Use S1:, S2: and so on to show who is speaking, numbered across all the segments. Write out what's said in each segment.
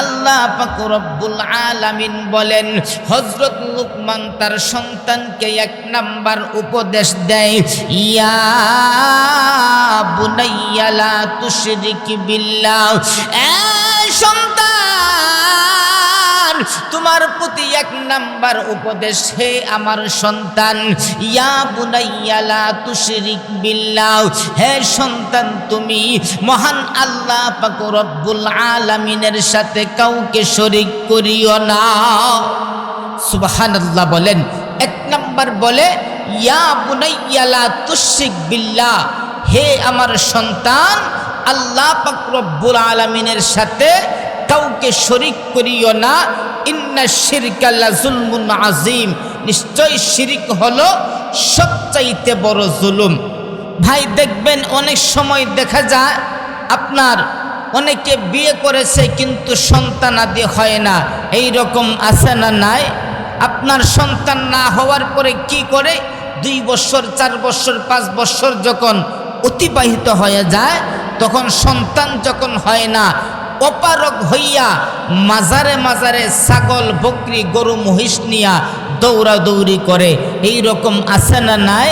S1: আল্লাহ পাক রব্বুল আলামিন বলেন হযরত লুকমান তার সন্তানকে এক নাম্বার উপদেশ দেয়, ইয়া বুনাইয়া লা তুশরিক বিল্লাহ। সন্তান, তোমার প্রতি এক নাম্বার উপদেশ, হে আমার সন্তান, ইয়া বুনাইয়া লা তুশরিক বিল্লাহ, হে সন্তান তুমি মহান আল্লাহ পাক রব্বুল আলামিনের সাথে কাউকে শরীক করিও না। সুবহানাল্লাহ বলেন। এক নাম্বার বলে ইয়া বুনাইয়া লা তুশরিক বিল্লাহ, হে আমার সন্তান আল্লাহ পাক রব্বুল আলামিনের সাথে কাউকে শরীক করিও না। ইন্না শিরকা লাযুলমুন আযীম, নিশ্চয় শিরিক হলো সবচাইতে বড় জুলুম। ভাই দেখবেন অনেক সময় দেখা যায় আপনার অনেকে বিয়ে করেছে কিন্তু সন্তান আদি হয় না, এই রকম আছে না নাই? আপনার সন্তান না হওয়ার পরে কি করে 2 বছর 4 বছর 5 বছর যখন অতিবাহিত হয়ে যায়, তখন সন্তান যখন হয় না, অপারগ হইয়া মাজারে মাজারে ছাগল বকরি গরু মহিষ নিয়া দৌড়াদৌড়ি করে, এই রকম আছে না নাই?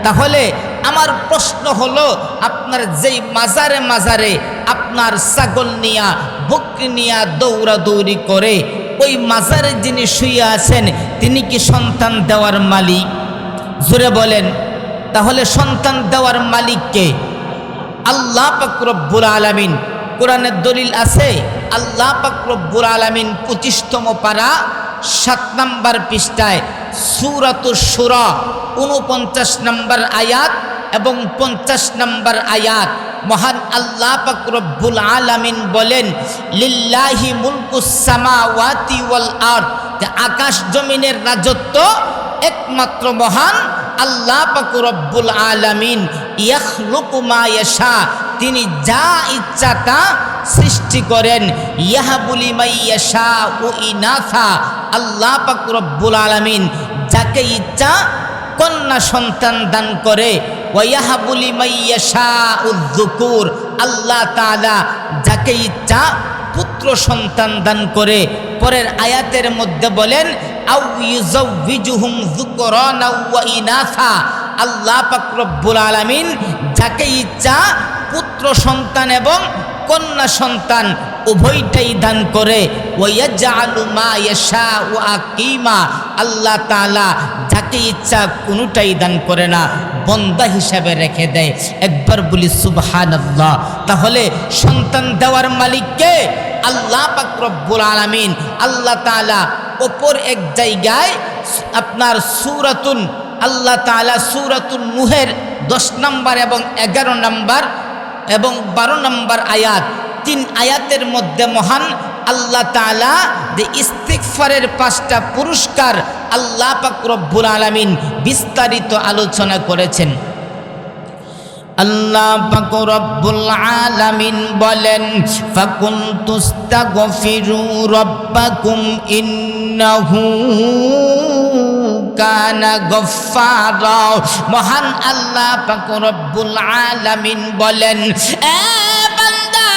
S1: তাহলে আমার প্রশ্ন হলো, আপনার যেই মাজারে মাজারে আপনার ছাগল নিয়া বকরি নিয়া দৌড়াদৌড়ি করে, ওই মাজারে যিনি শুয়ে আছেন তিনি কি সন্তান দেওয়ার মালিক? জোরে বলেন। তাহলে সন্তান দেওয়ার মালিক কে? আল্লাহ পাক রব্বুল আলামিন। কোরআনের দলিল আছে, আল্লাহ পাক রব্বুল আলামিন 25তম পারা 7 নম্বর পৃষ্ঠায় সূরাতুশ শূরা 49 নম্বর আয়াত এবং 50 নম্বর আয়াত মহান আল্লাহ পাক রব্বুল আলামিন বলেন, লিল্লাহি মুলকুস সামাওয়াতি ওয়াল আরদ, যে আকাশ জমিনের রাজত্ব একমাত্র মহান আল্লাহ পাক রব্বুল আলামিন। ইয়াখলুকু মা ইয়াশা, তিনি যা ইচ্ছা তা সৃষ্টি করেন। ইয়াহাবু লিমান ইয়াশাউ ইনাসা, আল্লাহ পাক রব্বুল আলামিন যাকে ইচ্ছা কন্যা সন্তান দান করে। ওয়া ইয়াহাবু লিমান ইয়াশাউ যুকুর, আল্লাহ তাআলা যাকে ইচ্ছা পুত্র সন্তান দান করে। পরের আয়াতের মধ্যে বলেন, আউ ইউযাউযুহুম যুকরানা ওয়া ইনাসা, আল্লাহ পাক রব্বুল আলামিন যাকে ইচ্ছা পুত্র সন্তান এবং কন্যা সন্তান উভয়টাই দান করে। ওয়া ইয়াজআলু মা ইয়াশাউ আকিমা, আল্লাহ তাআলা যাকে ইচ্ছা কোনোটাই দান করে না, বন্দা হিসাবে রেখে দেয়। একবার বলি সুবহানাল্লাহ। তাহলে সন্তান দেওয়ার মালিক কে? আল্লাহ পাক রব্বুল আলামিন। আল্লাহ তাআলা অপর এক জায়গায় আপনার সূরাতুন আল্লাহ তাআলা সূরাতুন নূহের 10 নম্বর এবং 11 নম্বর এবং 12 নম্বর আয়াত, 3 আয়াতের মধ্যে মহান আল্লাহ তাআলা যে ইস্তিগফারের 5টা পুরস্কার আল্লাহ পাক রব্বুল আলামিন বিস্তারিত আলোচনা করেছেন। আল্লাহ পাক রব্বুল আলামিন বলেন, ফাকুনতুস্তাগফিরু রাব্বাকুম ইন্নাহু কানা গফফারা, মহান আল্লাহ পাক রব্বুল আলামিন বলেন, এ বান্দা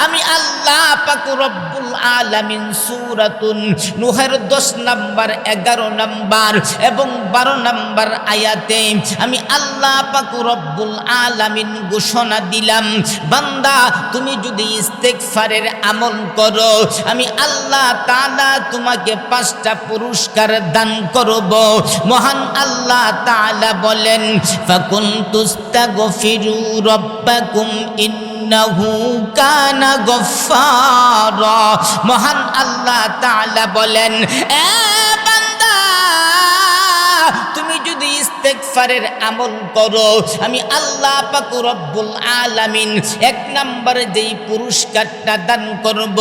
S1: আমি আল্লাহ পাক রব্বুল আলামিন সূরাতুন নূহের 10 নম্বর 11 নম্বর এবং 12 নম্বর আয়াতে আমি আল্লাহ পাক রব্বুল আলামিন ঘোষণা দিলাম, বান্দা তুমি যদি ইস্তিগফারের আমল করো আমি আল্লাহ তাআলা তোমাকে 5টা পুরস্কার দান করব। মহান আল্লাহ তাআলা বলেন, ফাকুনতুস্তাগফিরু রাব্বাকুম ইন্নাহু কানা গফফারা, মহান আল্লাহ তাআলা বলেন, এ বান্দা তুমি যদি ইস্তিগফারের আমল করো আমি আল্লাহ পাক রব্বুল আলামিন 1 নম্বরে যেই পুরস্কারটা দান করব,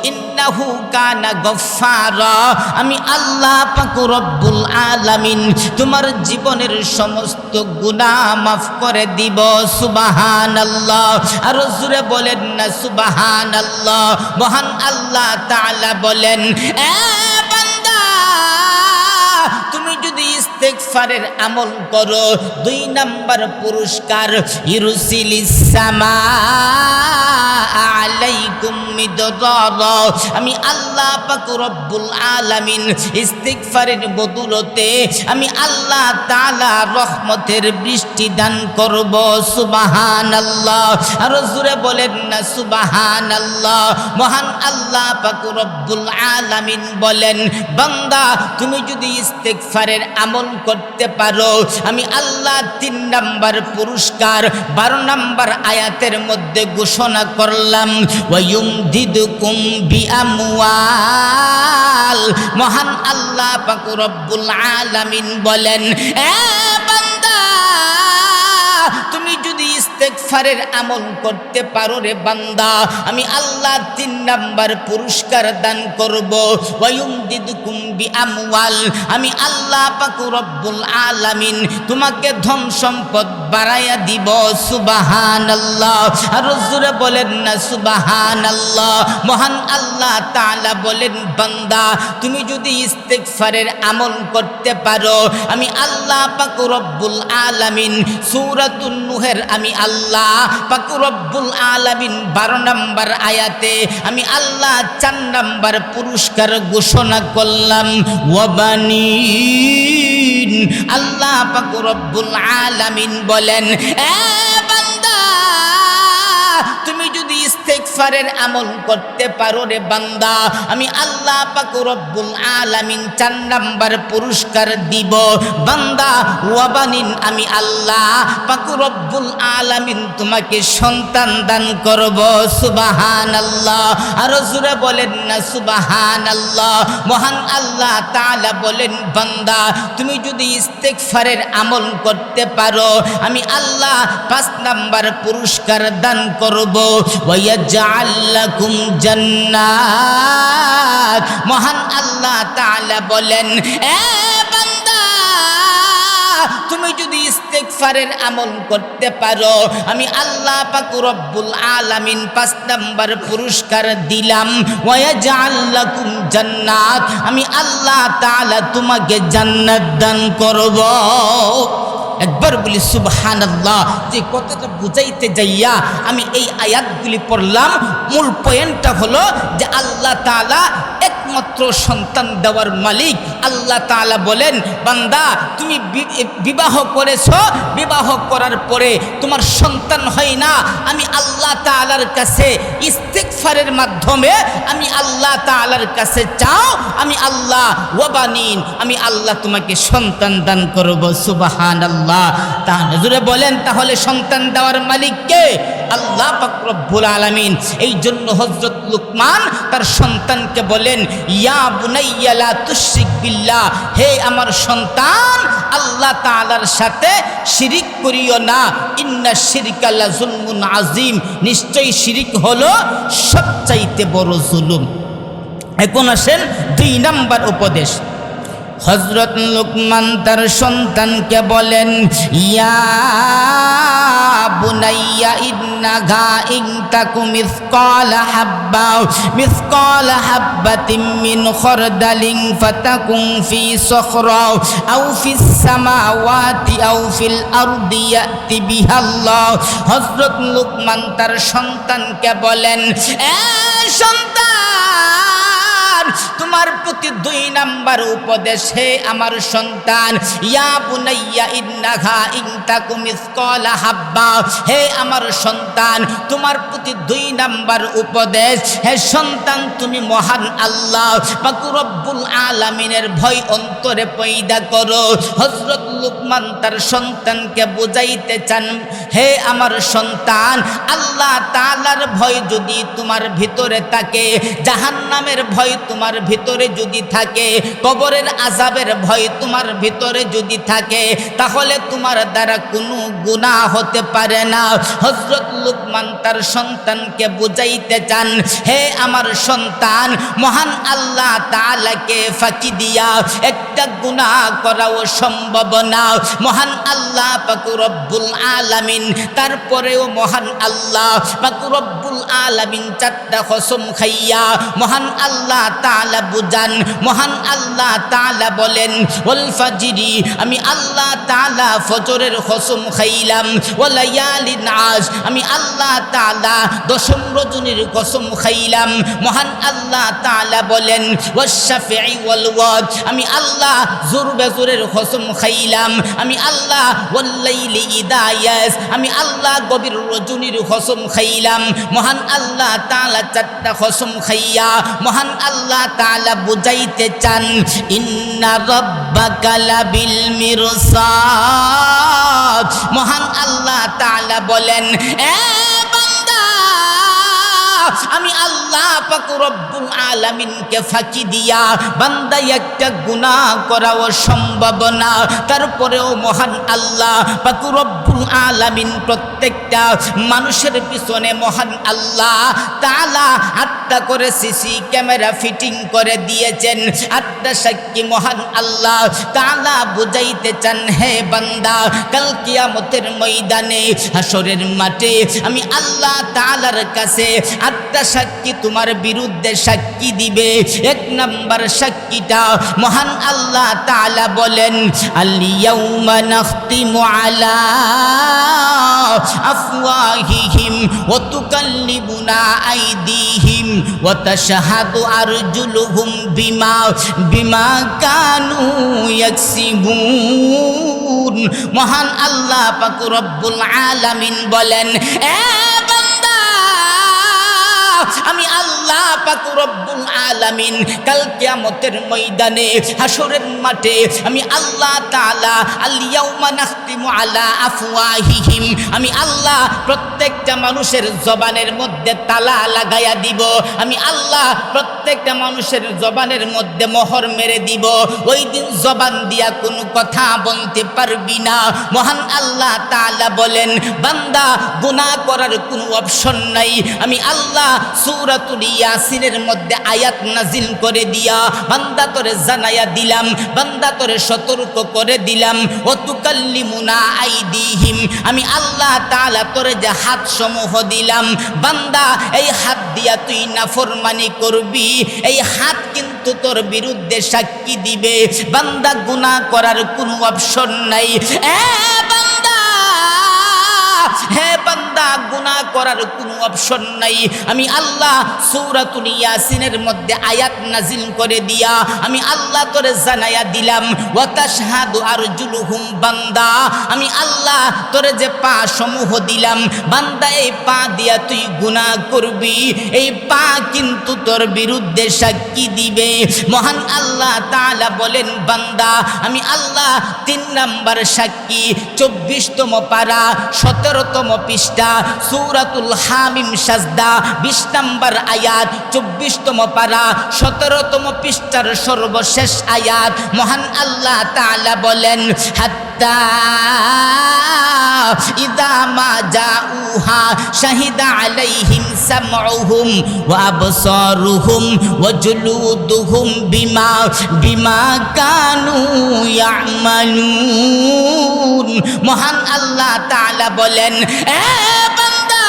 S1: ইন্নাহু কানা গফফারা, আমি আল্লাহ পাক রব্বুল আলামিন তোমার জীবনের সমস্ত গুনাহ মাফ করে দিব। সুবহানাল্লাহ। আর জোরে বলেন না সুবহানাল্লাহ। মহান আল্লাহ তাআলা বলেন, এ বান্দা তুমি যদি ইস্তেগফারের আমল করো, 2 নাম্বার পুরস্কার ইরসিলিস সামা আলাইকুম মিদরারা, আমি আল্লাহ পাক রব্বুল আলামিন ইস্তিগফারের বদৌলতে আমি আল্লাহ তাআলা রহমতের বৃষ্টি দান করব। সুবহানাল্লাহ, আর জোরে বলেন না সুবহানাল্লাহ। মহান আল্লাহ পাক রব্বুল আলামিন বলেন, বান্দা তুমি যদি ইস্তিগফারের আমল করতে পারো, আমি আল্লাহ 3 নাম্বার পুরস্কার 12 নাম্বার আয়াতের মধ্যে ঘোষণা করলাম, ওয়ায়ুমদিদুকুম বিআমওয়াল। মহান আল্লাহ পাক রব্বুল আলামিন বলেন, এ বান্দা তুমি যদি ইস্তেগফারের আমল করতে পারো রে বান্দা, আমি আল্লাহ 3 নাম্বার পুরস্কার দান করব। ওয়ায়ুমদিদুকুম বিআমওয়াল, আমি আল্লাহ পাক রব্বুল আলামিন তোমাকে ধন সম্পদ বাড়াইয়া দিব। সুবহানাল্লাহ, আর জোরে বলেন না সুবহানাল্লাহ। মহান আল্লাহ তাআলা বলেন, বান্দা তুমি যদি ইস্তেগফারের আমল করতে পারো, আমি আল্লাহ পাক রব্বুল আলামিন সূরাতুন নূহের আমি আল্লাহ পাক রব্বুল আলামিন 12 নাম্বার আয়াতে আমি আল্লাহ 4 নাম্বার পুরস্কার ঘোষণা করলাম, ওয়াবানিন। আল্লাহ পাক রব্বুল আলামিন বলেন, এ বান্দা তুমি যদি ইস্তেগফারের আমল করতে পারো রে বান্দা, আমি আল্লাহ পাক রব্বুল আলামিন 4 নাম্বার পুরস্কার দিব। বান্দা ওয়াবানিন, আমি আল্লাহ পাক রব্বুল আলামিন তোমাকে সন্তান দান করব। সুবহানাল্লাহ, আর জোরে বলেন না সুবহানাল্লাহ। মহান আল্লাহ তাআলা বলেন, বান্দা তুমি যদি ইস্তেগফারের আমল করতে পারো, আমি আল্লাহ 5 নাম্বার পুরস্কার দান করব, ওয়ায়াজআল লাকুম জান্নাত। মহান আল্লাহ তাআলা বলেন, এ বান্দা তুমি যদি ইস্তেগফারের আমল করতে পারো, আমি আল্লাহ পাক রব্বুল আলামিন 5 নাম্বার পুরস্কার দিলাম, ওয়ায়াজআল লাকুম জান্নাত। আমি আল্লাহ তাআলা তোমাকে জান্নাত দান করব। একবার বলি সুবহানাল্লাহ। যে কথাটা বুঝাইতে যাইয়া আমি এই আয়াতগুলি পড়লাম, মূল পয়েন্টটা হলো যে আল্লাহ তাআলা একমাত্র সন্তান দেওয়ার মালিক। আল্লাহ তাআলা বলেন, বান্দা তুমি বিবাহ করেছো, বিবাহ করার পরে তোমার সন্তান হয় না, আমি আল্লাহ তাআলার কাছে ইস্তিগফারের মাধ্যমে আমি আল্লাহ তাআলার কাছে চাও, আমি আল্লাহ ওয়াবানিন, আমি আল্লাহ তোমাকে সন্তান দান করব। সুবহানাল্লাহ। তাহলে জোরে বলেন, তাহলে সন্তান দেওয়ার মালিক কে? আল্লাহ পাক রব্বুল আলামিন। এই জন্য হযরত লুকমান তার সন্তানকে বলেন, ইয়া বুনাইয়া লা তুশরিক বিল্লাহ, হে আমার সন্তান আল্লাহ তাআলার সাথে শিরিক করিও না, ইন্না শিরকা লা যুলমুন আযীম, নিশ্চয়ই শিরিক হলো সবচাইতে বড় জুলুম। এখন আসেন 2 নাম্বার উপদেশ। হযরত লুকমান তার সন্তানকে বলেন, ইয়া বুনাইয়া ইন্নাহা ইন তাকু মিসকালা হাব্বাতিন মিন খরদালিন ফাতাকুন ফি সখরা আও ফিস সামাওয়াতি আও ফিল আরদি ইয়াতি বিহাল্লাহ। হযরত লুকমান তার সন্তানকে বলেন, এ সন্তান, তোমার প্রতি 2 নাম্বার উপদেশ, হে আমার সন্তান, ইয়া বুনাইয়া ইন্নাহা ইন তাকু মিসকালা হাব্বা, হে আমার সন্তান তোমার প্রতি 2 নাম্বার উপদেশ, হে সন্তান তুমি মহান আল্লাহ পাক রব্বুল আলামিনের ভয় অন্তরে পয়দা করো। হযরত লুকমান তার সন্তানকে বুঝাইতে চান, হে আমার সন্তান, আল্লাহ তাআলার ভয় যদি তোমার ভিতরে থাকে, জাহান্নামের ভয় তোমার ভিতরে যদি থাকে, কবরের আযাবের ভয় তোমার ভিতরে যদি থাকে, তাহলে তোমার দ্বারা কোনো গুনাহ হতে পারে না। হযরত লুকমান তার সন্তানকে বুঝাইতে চান, হে আমার সন্তান, মহান আল্লাহ তাআলাকে ফাঁকি দিয়া একটা গুনাহ করাও সম্ভব না। মহান আল্লাহ পাক রব্বুল আলামিন তারপরেও মহান আল্লাহ পাক রব্বুল আলামিন চারটা কসম খাইয়া মহান আল্লাহ তাআলা বুঝান। মহান আল্লাহ তাআলা বলেন ওয়াল ফাজরি, আমি আল্লাহ তাআলা ফজরের কসম খাইলাম। ওয়া লায়ালিন আশ, আমি আল্লাহ তাআলা দশম রজনীর কসম খাইলাম। মহান আল্লাহ তাআলা বলেন ওয়াশ শাফিঈ ওয়াল ওয়াদ, আমি আল্লাহ জোর বেজোরের কসম খাইলাম। আমি আল্লাহ ওয়াল লাইলি ইদা ইয়াস, আমি আল্লাহ গভীর রজনীর কসম খাইলাম। মহান আল্লাহ তাআলা চারটা কসম খাইয়া মহান আল্লাহ তাআলা বুঝাইতে চান ইন্না রাব্বাকা লাবিল মিরসাদ। মহান আল্লাহ তাআলা বলেন এ বান্দা, আমি আল্লাহ পাক রব্বুল আলামিনকে ফাঁকি দিয়া বান্দা একটা গুনাহ করাও সম্ভব না। তারপরেও মহান আল্লাহ পাক রব্বুল আলামিন প্রত্যেকটা মানুষের পিছনে মহান আল্লাহ তাআলা 8টা করে সিসি ক্যামেরা ফিটিং করে দিয়েছেন। 8টা সাক্ষী মহান আল্লাহ তাআলা বুঝাইতে চান হে বান্দা, কাল কিয়ামতের ময়দানে হাসরের মাঠে আমি আল্লাহ তাআলার কাছে 8টা সাক্ষী তোমার বিরুদ্ধে সাক্ষী দিবে। 1 নাম্বার সাক্ষীটা মহান আল্লাহ তাআলা বলেন আল ইয়াউমা নাখতিমু আলা আফওয়াহিহিম ওয়া তুকাল্লিমুনা আইদিহিম ওয়া তাশহাদু আরজুলুহুম বিমা কানু ইয়াকসিবুন। মহান আল্লাহ পাক রব্বুল আলামিন বলেন এ বান্দা, আমি আল্লাহ পাক রব্বুল আলামিন কাল কিয়ামতের ময়দানে হাসরের মাঠে আমি আল্লাহ তাআলা আল ইয়াউমা নাখতিমু আলা আফওয়াহিহিম, আমি আল্লাহ প্রত্যেকটা মানুষের জবানের মধ্যে তালা লাগাইয়া দিব। আমি আল্লাহ প্রত্যেকটা মানুষের জবানের মধ্যে মোহর মেরে দিব। ওই দিন জবান দিয়া কোনো কথা বলতে পারবি না। মহান আল্লাহ তাআলা বলেন বান্দা, গুনাহ করার কোনো অপশন নাই। আমি আল্লাহ সূরাতুল ইয়াসিনের মধ্যে আয়াত নাজিল করে দিয়া বান্দা তোরে জানাইয়া দিলাম, বান্দা তোরে সতর্ক করে দিলাম। ও তুকাল্লিমুনা আইদিহিম, আমি আল্লাহ তাআলা তোরে যে হাত সমূহ দিলাম বান্দা, এই হাত দিয়া তুই নাফরমানি করবি, এই হাত কিন্তু তোর বিরুদ্ধে সাক্ষী দিবে। বান্দা, গুনাহ করার কোনো অপশন নাই। হে বান্দা, গুনাহ করার কোনো অপশন নাই। আমি আল্লাহ সূরাতুল ইয়াসিনের মধ্যে আয়াত নাজিল করে দিয়া আমি আল্লাহ তোরে জানাইয়া দিলাম ওয়া তাশহাদু আরজুলুহুম, বান্দা আমি আল্লাহ তোরে যে পা সমূহ দিলাম বান্দা, এই পা দিয়া তুই গুনাহ করবি, এই পা কিন্তু তোর বিরুদ্ধে সাক্ষী দিবে। মহান আল্লাহ তাআলা বলেন বান্দা, আমি আল্লাহ 3 নাম্বার সাক্ষী 24তম পারা 17তম পৃষ্ঠা সূরাতুল হামিম সাজদা 20 নাম্বার আয়াত 24তম পারা 17তম পৃষ্ঠার সর্বশেষ আয়াত মহান আল্লাহ তাআলা বলেন হাত্তা ইদা মা জাউহা শাহিদা আলাইহিম সামউহুম ওয়া আবসারুহুম ওয়া জুলুদুহুম বিমা কানু ইয়ামালুন। মহান আল্লাহ তাআলা বলেন এ বান্দা,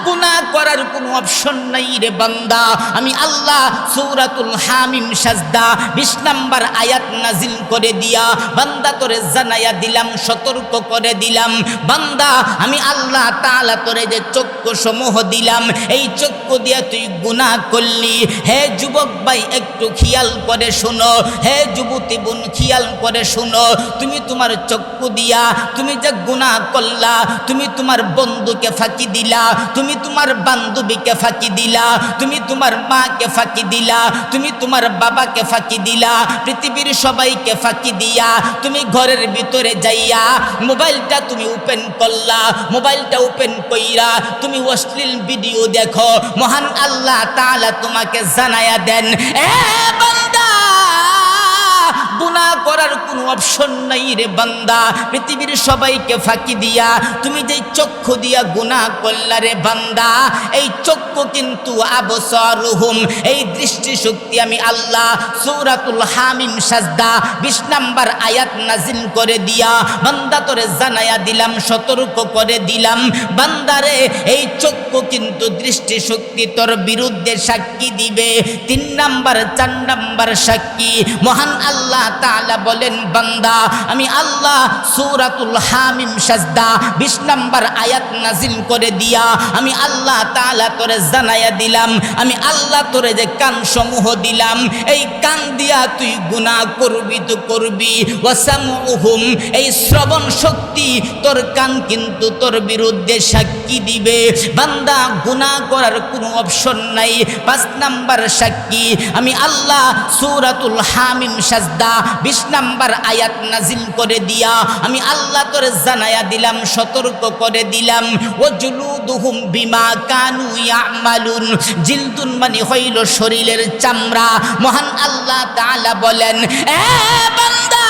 S1: গুনাহ করার কোনো অপশন নাই রে বান্দা। আমি আল্লাহ সূরাতুল হামিম সাজদা 20 নাম্বার আয়াত নাজিল করে দিয়া বান্দা তোরে জানাইয়া দিলাম, সতর্ক করে দিলাম বান্দা, আমি আল্লাহ তাআলা তোরে যে চক্ষু সমূহ দিলাম এই চক্ষু দিয়া তুই গুনাহ করলি। হে যুবক ভাই, একটু খেয়াল করে শুনো, হে যুবতী বোন খেয়াল করে শুনো, তুমি তোমার চক্ষু দিয়া তুমি যে গুনাহ করলা, তুমি তোমার বন্ধুকে ফাঁকি দিলা, তুমি তোমার বান্ধবীকে ফাঁকি দিলা, তুমি তোমার মাকে ফাঁকি দিলা, তুমি তোমার বাবাকে ফাঁকি দিলা, পৃথিবীর সবাইকে ফাঁকি দিয়া তুমি ঘরের ভিতরে যাইয়া মোবাইলটা তুমি ওপেন করলা, মোবাইলটা ওপেন কইরা তুমি অশ্লীল ভিডিও দেখো। মহান আল্লাহ তাআলা তোমাকে জানায়া দেন এ বান্দা, গুনাহ করার কোনো অপশন নাই রে বান্দা। পৃথিবীর সবাইকে ফাঁকি দিয়া তুমি যেই চক্ষু দিয়া গুনাহ করলা রে বান্দা, এই চক্ষু কিন্তু আবসারুহুম, এই দৃষ্টি শক্তি আমি আল্লাহ সূরাতুল হামিম সাজদা 20 নম্বর আয়াত নাজিল করে দিয়া বান্দা তোরে জানায়া দিলাম, সতর্ক করে দিলাম, বান্দারে এই চক্ষু কিন্তু দৃষ্টি শক্তি তোর বিরুদ্ধে সাক্ষী দিবে। 3 নম্বর 4 নম্বর সাক্ষী মহান আল্লাহ তাআলা বলেন, বান্দা আমি আল্লাহ সূরাতুল হামিম সাজদা 20 নম্বর আয়াত নাজিল করে দিয়া আমি আল্লাহ তাআলা তোরে জানায়া দিলাম, আমি আল্লাহ তোরে যে কান সমূহ দিলাম, এই কান দিয়া তুই গুনাহ করবি তো করবি। ওয়াসামউহুম, এই শ্রবণ শক্তি তোর কান কিন্তু তোর বিরুদ্ধে সাক্ষী দিবে। বান্দা গুনাহ করার কোনো অপশন নাই। 5 নম্বর সাক্ষী আমি আল্লাহ সূরাতুল হামিম সাজদা 20 নম্বর আয়াত নাজিল করে দিয়া আমি আল্লাহ তোরে জানায়া দিলাম, সতর্ক করে দিলাম। ওয়াজুলুদুহুম বিমা কানু ইয়ামালুন, জিলদুন মানে হইল শরীরের চামড়া। মহান আল্লাহ তাআলা বলেন, এ বান্দা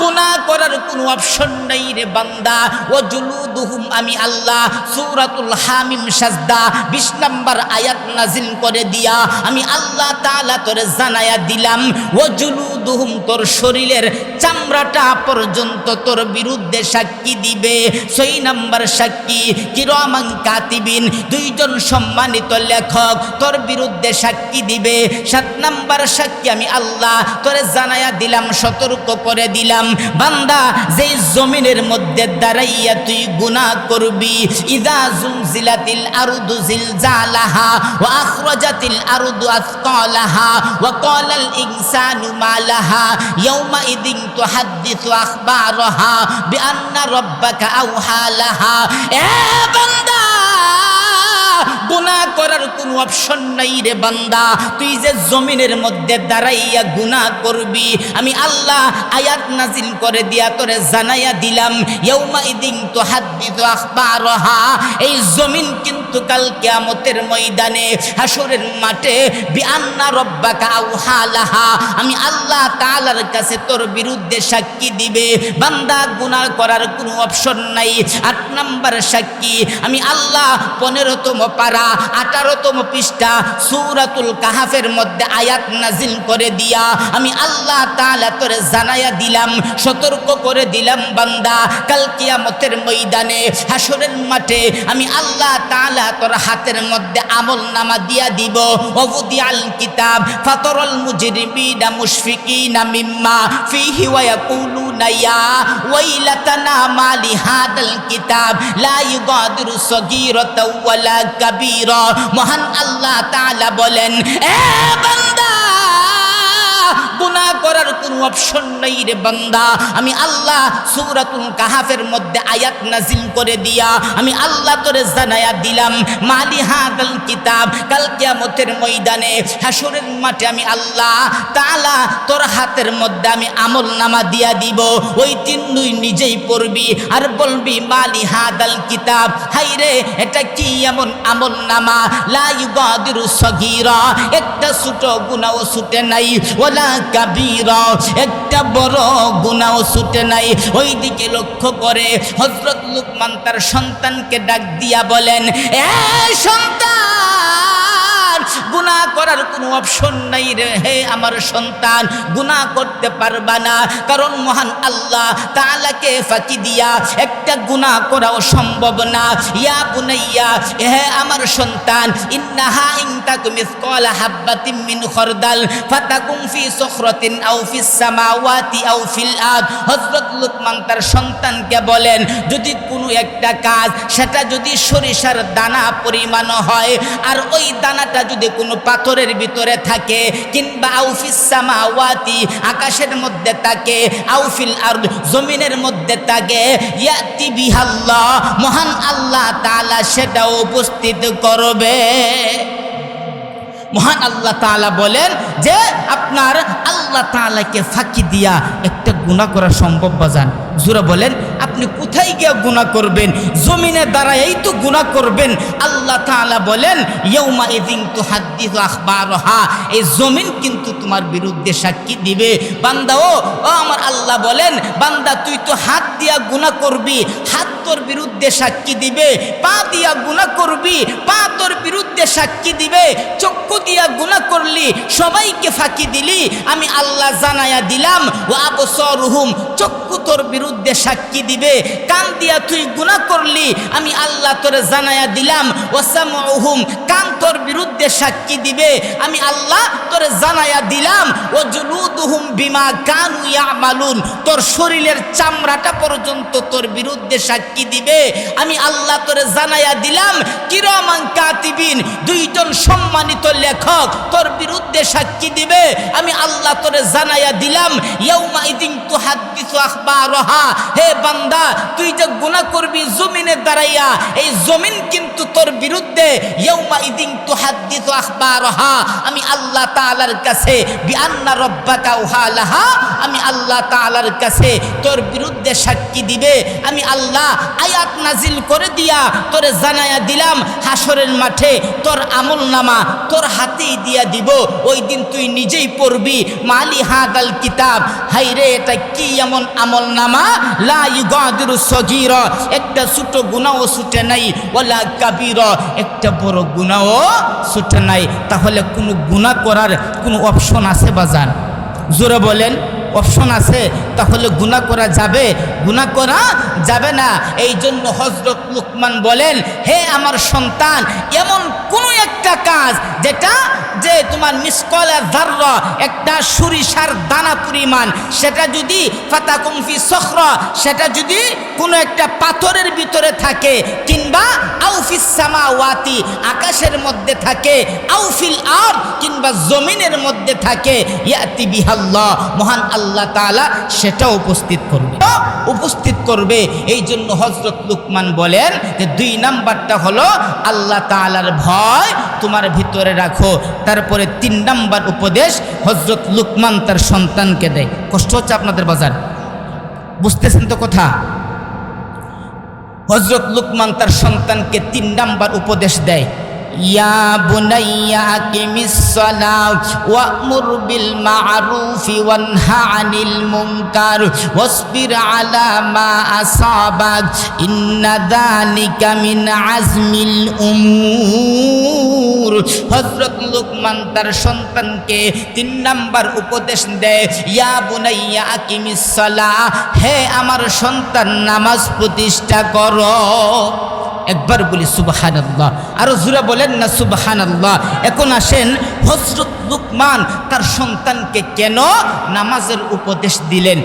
S1: গুনাহ করার কোনো অপশন নাই রে বান্দা। ওয়াজুলুদুহুম আমি আল্লাহ সূরাতুল হামিম সাজদা 20 নম্বর আয়াত নাজিল করে দিয়া আমি আল্লাহ তাআলা তোরে জানায়া দিলাম, ওয়াজুলুদুহুম তোর শরীরের চামড়াটা পর্যন্ত তোর বিরুদ্ধে সাক্ষী দিবে। 6 নম্বর সাক্ষী কিরামান কাতিবিন, 2 জন সম্মানিত লেখক তোর বিরুদ্ধে সাক্ষী দিবে। 7 নম্বর সাক্ষী আমি আল্লাহ তোরে জানায়া দিলাম, সতর্ক করে দিলাম, বান্দা যেই জমিনের মধ্যে দাঁড়াইয়া তুই গুনাহ করবি, ইযা জুলজিলাতিল আরদু জিলজালাহা ওয়া আখরাজাতিল আরদু আসকালাহা ওয়া ক্বালাল ইনসানু মা লাহা ইয়াউমা ইদিন তুহাদ্দিসু আখবারাহা বিআন্না রাব্বাকা আওহা লাহা। এ বান্দা গুনাহ করার কোনো অপশন নাই রে বান্দা। তুই যে জমিনের মধ্যে দাঁড়াইয়া গুনাহ করবি, আমি আল্লাহ আয়াত নাজিল করে দিয়া তোরে জানাইয়া দিলাম, ইয়াউমা ইদিন তুহাদ্দিসু আখবারাহা, এই জমিন কিন্তু কাল কিয়ামতের ময়দানে হাসরের মাঠে বিআন্না রাব্বাকা আওহা লাহা, আমি আল্লাহ তাআলার কাছে তোর বিরুদ্ধে সাক্ষী দিবে। বান্দা গুনাহ করার কোনো অপশন নাই। 8 নম্বর সাক্ষী আমি আল্লাহ 15তম পারা 18তম পৃষ্ঠা সূরাতুল কাহাফের মধ্যে আয়াত নাজিল করে দিয়া আমি আল্লাহ তাআলা তোরে জানায়া দিলাম, সতর্ক করে দিলাম, বান্দা কাল কিয়ামতের ময়দানে হাসরের মাঠে আমি আল্লাহ তাআলা তোর হাতের মধ্যে আমলনামা দিয়া দিব। ওয়াদিআল কিতাব ফাতারাল মুজরিমিনা মুশফিকিনা মিম্মা ফীহি ওয়া ইয়াকুলুনা ইয়া ওয়াইলাতানা মালি হাদাল কিতাব লা ইউগাদিরু সগীরাতাও ওয়ালা কাবীরা। মহান আল্লাহ তাআলা বলেন, এ বান্দা গুনাহ করার কোনো অপশন নাই রে বান্দা। আমি আল্লাহ সূরাতুল কাহাফের মধ্যে আয়াত নাজিল করে দিয়া আমি আল্লাহ তোরে জানায়া দিলাম, মালি হাদাল কিতাব, কাল কিয়ামতের ময়দানে হাসরের মাঠে আমি আল্লাহ তাআলা তোর হাতের মধ্যে আমি আমলনামা দিয়া দিব। ওই দিন তুই নিজেই পড়বি আর বলবি, মালি হাদাল কিতাব, হাইরে এটা কি এমন আমলনামা, লা ইউগাদিরু সগীরা, একটা ছোট গুনাহও ছুটে নাই, ওয়ালা কাবীরা, একটা বড় গুনাহও ছুটে নাই। ওই দিকে লক্ষ্য করে হযরত লুকমান তার সন্তানকে ডাক দিয়া বলেন, এ সন্তান, গুনাহ করার কোনো অপশন নাই রে হে আমার সন্তান, গুনাহ করতে পারবা না, কারণ মহান আল্লাহ তাআলাকে ফাঁকি দিয়া একটা গুনাহ করাও সম্ভব না। ইয়া বুনাইয়া, হে আমার সন্তান, ইন্নাহা ইন তাকুম মিসকালা হাববাতিন মিন খরদাল ফাতাকুম ফি সুখরাতিন আও ফিস সামাওয়াতি আও ফিল আরদ। হযরত লুকমান তার সন্তানকে বলেন, যদি কোনো একটা কাজ সেটা যদি সরিষার দানা পরিমাণ হয় আর ওই দানাটা যদি কোনো পাথরের ভিতরে থাকে, কিংবা আও ফিস সামাওয়াতি আকাশের মধ্যে থাকে, আও ফিল আরদ জমিনের মধ্যে থাকে, ইয়াতি বিহাল্লাহ মহান আল্লাহ তাআলা সেটা উপস্থিত করবে। মহান আল্লাহ তাআলা বলেন যে আপনার আল্লাহ তাআলাকে ফাঁকি দিয়া একটা গুনাহ করা সম্ভব বাজান? জোরে বলেন, আপনি কোথায় গিয়ে গুনাহ করবেন? জমিনে দাঁড়ায়েই তো গুনাহ করবেন। আল্লাহ তাআলা বলেন, ইয়াউমা ইযিন তুহাদ্দিসু আখবারাহা, এই জমিন কিন্তু তোমার বিরুদ্ধে সাক্ষী দিবে। বান্দা ও আমার আল্লাহ বলেন, বান্দা তুই তো হাত দিয়া গুনাহ করবি, হাত তোর বিরুদ্ধে সাক্ষী দিবে। পা দিয়া গুনাহ করবি, পা সাক্ষী দিবে। চক্ষু দিয়া গুনাহ করলি, সবাইকে ফাঁকি দিলি, আমি আল্লাহ জানায়া দিলাম। ওয়া আবসারুহুম, চক্ষু তোর বিরুদ্ধে সাক্ষী দিবে। কান দিয়া তুই গুনাহ করলি, আমি আল্লাহ তোরে জানায়া দিলাম। ওয়া সামউহুম, কান তোর বিরুদ্ধে সাক্ষী দিবে, আমি আল্লাহ তোরে জানায়া দিলাম। ওয়া জুলুদুহুম বিমা কানু ইয়ামালুন, তোর শরীরের চামড়াটা পর্যন্ত তোর বিরুদ্ধে সাক্ষী দিবে, আমি আল্লাহ তোরে জানায়া দিলাম। কিরামান কাতিবিন, দুইজন সম্মানিত লেখক তোর বিরুদ্ধে সাক্ষী দিবে, আমি আল্লাহ তোরে জানায়া দিলাম। ইয়াউমা ইদিন তুহাদ্দিসু আখবারহা, হে বান্দা তুই যে গুনাহ করবি জমিনে দাঁড়াইয়া, এই জমিন কিন্তু তোর বিরুদ্ধে ইয়াউমা ইদিন তুহাদ্দিসু আখবারহা, আমি আল্লাহ তাআলার কাছে বিআন্না রাব্বাকা ওয়ালাহা, আমি আল্লাহ তাআলার কাছে তোর বিরুদ্ধে সাক্ষী দিবে। আমি আল্লাহ আয়াত নাজিল করে দিয়া তোরে জানায়া দিলাম, হাসরের মাঠে তোর আমলনামা তোর হাতেই দিয়া দিব। ওই দিন তুই নিজেই পড়বি, মালি হাদাল কিতাব, হাইরে এটা কি এমন আমলনামা, লা ইউগাদিরু সগীরা, একটা ছোট গুনাহও ছুটে নাই, ওয়ালা কাবীরা, একটা বড় গুনাহও ছুটে নাই। তাহলে কোনো গুনাহ করার কোনো অপশন আছে বাজান? জোরে বলেন, অপশন আছে? তাহলে গুনাহ করা যাবে? গুনাহ করা যাবে না। এই জন্য হযরত লুকমান বলেন, হে আমার সন্তান, এমন কোনো একটা কাজ যেটা যে তোমার মিসকালা যাররা, একটা সরিষার দানা পরিমাণ, সেটা যদি ফাতাকুম ফি সখরা, সেটা যদি কোনো একটা পাথরের ভিতরে থাকে, কিংবা আও ফিস সামাওয়াতি, আকাশের মধ্যে থাকে, আও ফিল আরদ, কিংবা জমিনের মধ্যে থাকে, ইয়াতি বিহাল্লাহ, মহান আল্লাহ তাআলা সেটা উপস্থিত করবে। এই জন্য হযরত লুকমান বলেন যে 2 নাম্বারটা হলো আল্লাহ তাআলার ভয় তোমার ভিতরে রাখো। তারপরে 3 নাম্বার উপদেশ হযরত লুকমান তার সন্তানকে দেয়। কষ্ট হচ্ছে আপনাদের বাজার? বুঝতেছেন তো কথা? হযরত লুকমান তার সন্তানকে 3 নাম্বার উপদেশ দেয়। ইয়া বুনাইয়া আকিমিস সালাত ওয়া'মুর বিল মা'রুফি ওয়ানহা আনিল মুনকার ওয়াসবির আলা মা আসাবাক ইন্না যালিকা মিন আজমিল উমুর। হযরত লুকমান তার সন্তানকে 3 নাম্বার উপদেশ দেয়, ইয়া বুনাইয়া আকিমিস সালাহ, হে আমার সন্তান নামাজ প্রতিষ্ঠা করো। একবার বলি সুবহানাল্লাহ, আরো জোরে বলেন না সুবহানাল্লাহ। এখন আসেন, হযরত লুকমান তার সন্তানকে কেন নামাজের উপদেশ দিলেন?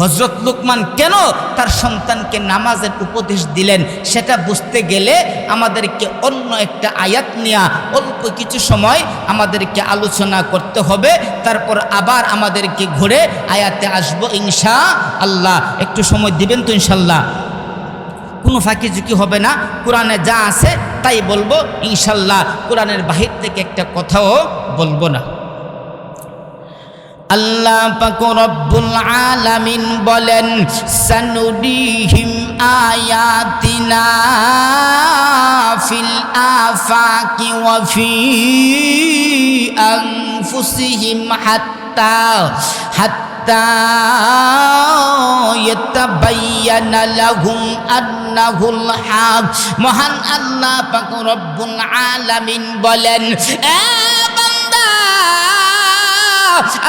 S1: হযরত লুকমান কেন তার সন্তানকে নামাজের উপদেশ দিলেন সেটা বুঝতে গেলে আমাদেরকে অন্য একটা আয়াত নিয়ে অল্প কিছু সময় আমাদেরকে আলোচনা করতে হবে। তারপর আবার আমাদেরকে ঘুরে আয়াতে আসবো ইনশাআল্লাহ। একটু সময় দিবেন তো ইনশাআল্লাহ? কোনো ফাঁকি ঝুঁকি হবে না, কোরআনে যা আছে তাই বলবো ইনশাল্লাহ। কোরআনের বাহির থেকে একটা কথাও বলবো না। আল্লাহ পাক রব্বুল আলামিন বলেন, সানুরিহিম আয়াতিনা ফিল আফাকি ওয়া ফি আনফুসিহিম হাত্তা ইয়াতাবায়ানা লাহুম আন্নাহুল হক। মহান আল্লাহ পাক রব্বুল আলামিন বলেন, এ বান্দা,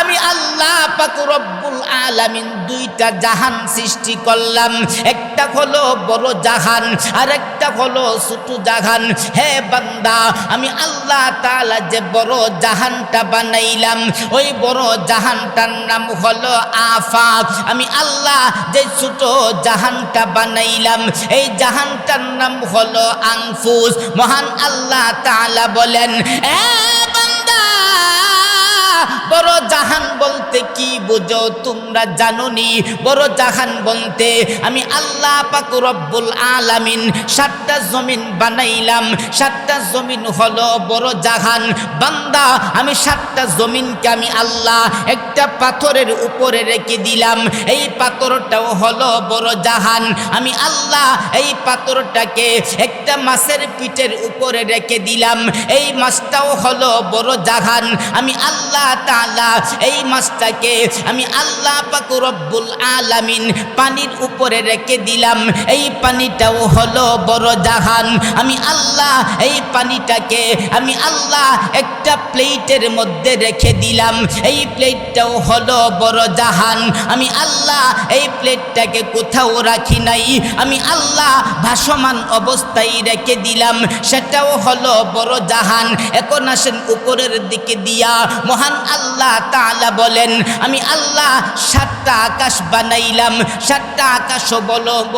S1: আমি আল্লাহ পাক রব্বুল আলামিন 2টা জাহান সৃষ্টি করলাম। একটা হলো বড় জাহান আর একটা হলো ছোট জাহান। হে বান্দা, আমি আল্লাহ তাআলা যে বড় জাহানটা বানাইলাম, ওই বড় জাহানটার নাম হলো আফাক। আমি আল্লাহ যে ছোট জাহানটা বানাইলাম, এই জাহানটার নাম হলো আনফুস। মহান আল্লাহ তাআলা বলেন, এ বান্দা, বড় জাহান বলতে কি বুঝো তোমরা জানোনি? বড় জাহান বলতে আমি আল্লাহ পাক রব্বুল আলামিন 7টা জমিন বানাইলাম। 7টা জমিন হলো বড় জাহান। বান্দা, আমি 7টা জমিনকে আমি আল্লাহ একটা পাথরের উপরে রেখে দিলাম। এই পাথরটাও হলো বড় জাহান। আমি আল্লাহ এই পাথরটাকে একটা মাছের পিঠের উপরে রেখে দিলাম। এই মাছটাও হলো বড় জাহান। আমি আল্লাহ তাআলা এই মাছটা মানুষটাকে আমি আল্লাহ পাক রব্বুল আলামিন পানির উপরে রেখে দিলাম। এই পানিটাও হলো বড় জাহান। আমি আল্লাহ এই পানিটাকে আমি আল্লাহ একটা প্লেটের মধ্যে রেখে দিলাম। এই প্লেটটাও হলো বড় জাহান। আমি আল্লাহ এই প্লেটটাকে কোথাও রাখি নাই, আমি আল্লাহ ভাসমান অবস্থায় রেখে দিলাম, সেটাও হলো বড় জাহান। এখন আসেন উপরের দিকে দিয়া মহান আল্লাহ তাআলা বলেন আমি আল্লাহ 7টা আকাশ বানাইলাম। 7টা আকাশও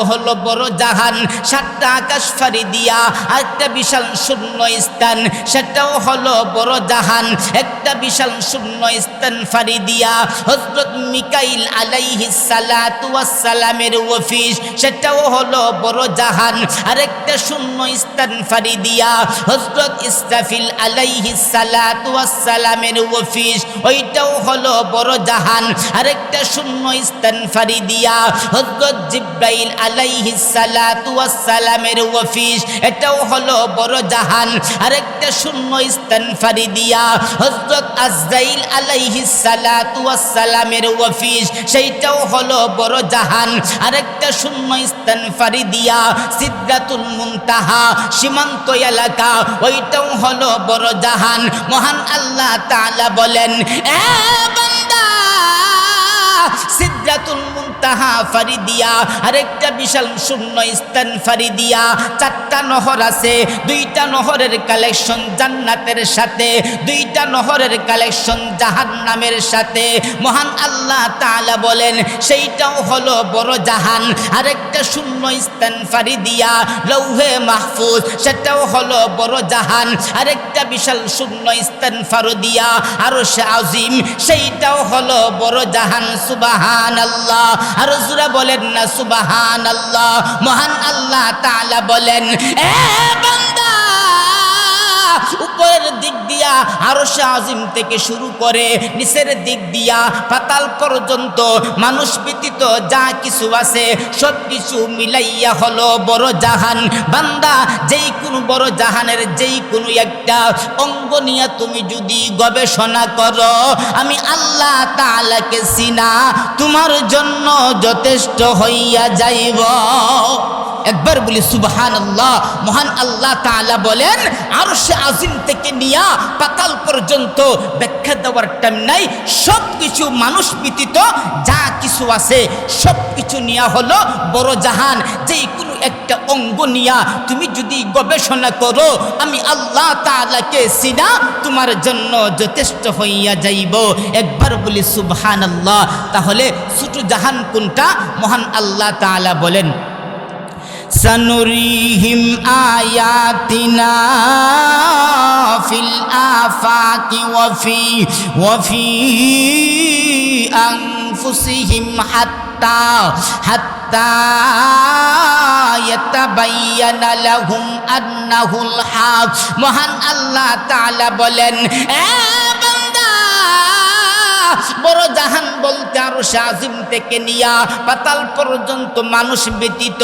S1: হলো বড় জাহান। 7টা আকাশ ফাড়ি দিয়া আরেকটা বিশাল শূন্য স্থান, সেটাও হলো বড় জাহান। একটা বিশাল শূন্য স্থান ফাড়ি দিয়া হযরত মিকাইল আলাইহিস সালাতু ওয়াস সালামের অফিস, সেটাও হলো বড় জাহান। আরেকটা শূন্য স্থান ফাড়ি দিয়া হযরত ইসরাফিল আলাইহিস সালাতু ওয়াস সালামের অফিস, ওইটাও হলো বড় জাহান। আরেকটা শূন্য স্থান ফাড়ি দিয়া হযরত জিবরাইল আলাইহিস সালাতু ওয়াস সালামের অফিস, এটাও হলো বড় জাহান। আরেকটা শূন্য স্থান ফাড়ি দিয়া হযরত আজরাইল আলাইহিস সালাতু ওয়াস সালামের অফিস, সেইটাও হলো বড় জাহান। আরেকটা শূন্য স্থান ফাড়ি দিয়া সিদরাতুল মুনতাহা সীমান্ত এলাকা, ওইটাও হলো বড় জাহান। মহান আল্লাহ তাআলা বলেন এ বান্দা সিদরাতুল মুনতাহা ফাড়ি দিয়া আরেকটা বিশাল শূন্য স্থান ফাড়ি দিয়া 4টা নহর আছে। 2টা নহরের কালেকশন জান্নাতের সাথে, 2টা নহরের কালেকশন জাহান্নামের সাথে। মহান আল্লাহ তাআলা বলেন সেইটাও হলো বড় জাহান। আরেকটা শূন্য স্থান ফাড়ি দিয়া লৌহে মাহফুজ, সেটাও হলো বড় জাহান। আরেকটা বিশাল শূন্য স্থান ফাড়ি দিয়া আরশে আজিম, সেইটাও হলো বড় জাহান। সুবহানাল্লাহ, আর জোরে বলেন না সুবহানাল্লাহ। মহান আল্লাহ তাআলা বলেন এ বান্দা উপরের দিক দিয়া আরশে আজিম থেকে শুরু করে নিচের দিক দিয়া পাতাল পর্যন্ত মানুষ ব্যতীত যা কিছু আছে সব কিছু মিলাইয়া হলো বড় জাহান। বান্দা যেই কোনো বড় জাহানের যেই কোনো একটা অঙ্গ নিয়ে তুমি যদি গবেষণা করো, আমি আল্লাহ তাআলাকে চিনা তোমার জন্য যথেষ্ট হইয়া যাইব। একবার বলি সুবহানাল্লাহ। মহান আল্লাহ তাআলা বলেন আরশে আজিম থেকে নিয়া পাতাল পর্যন্ত ব্যাখ্যা দেওয়ার টাইম নাই। সব কিছু মানুষ ব্যতীত যা কিছু আছে সব কিছু নিয়া হলো বড় জাহান। যেই কোনো একটা অঙ্গ নিয়া তুমি যদি গবেষণা করো, আমি আল্লাহ তাআলাকে চিনা তোমার জন্য যথেষ্ট হইয়া যাইব। একবার বলি সুবহানাল্লাহ। তাহলে ছোট জাহান কোনটা? মহান আল্লাহ তাআলা বলেন সানুরিহিম আয়াতিনা ফিল আফাকি ওয়া ফি আনফুসিহিম হাত্তা ইয়াতাবায়্যানা লাহুম আন্নাহুল হক। মহান আল্লাহ তাআলা বলেন এ বান্দা বড় জাহান বলতে আরশে আজিম থেকে নিয়া পাতাল পর্যন্ত মানুষ ব্যতীত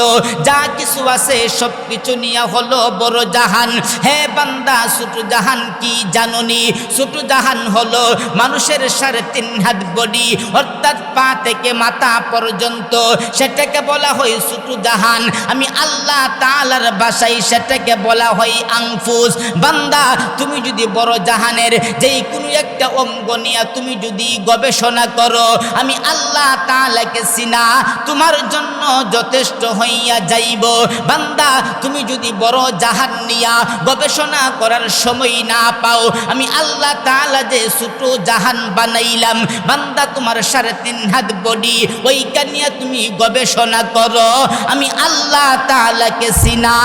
S1: যা কিছু আছে সব কিছু নিয়া হলো বড় জাহান। হে বান্দা ছোট জাহান কি জানোনি? ছোট জাহান হলো মানুষের 3.5 হাত বডি, অর্থাৎ পা থেকে মাথা পর্যন্ত, সেটাকে বলা হয় ছোট জাহান। আমি আল্লাহ তাআলার ভাষায় সেটাকে বলা হয় আনফুস। বান্দা তুমি যদি বড় জাহানের যেই কোনো একটা অঙ্গ নিয়ে তুমি যদি গবেষণা করো, আমি আল্লাহ তাআলাকে চিনা তোমার জন্য যথেষ্ট হইয়া যাইব। বান্দা তুমি যদি বড় জাহান নিয়া গবেষণা করার সময় না পাও, আমি আল্লাহ তাআলা যে ছোট জাহান বানাইলাম, বান্দা তোমার 3.5 হাত বডি, ওইটা নিয়ে তুমি গবেষণা করো, আমি আল্লাহ তাআলাকে চিনা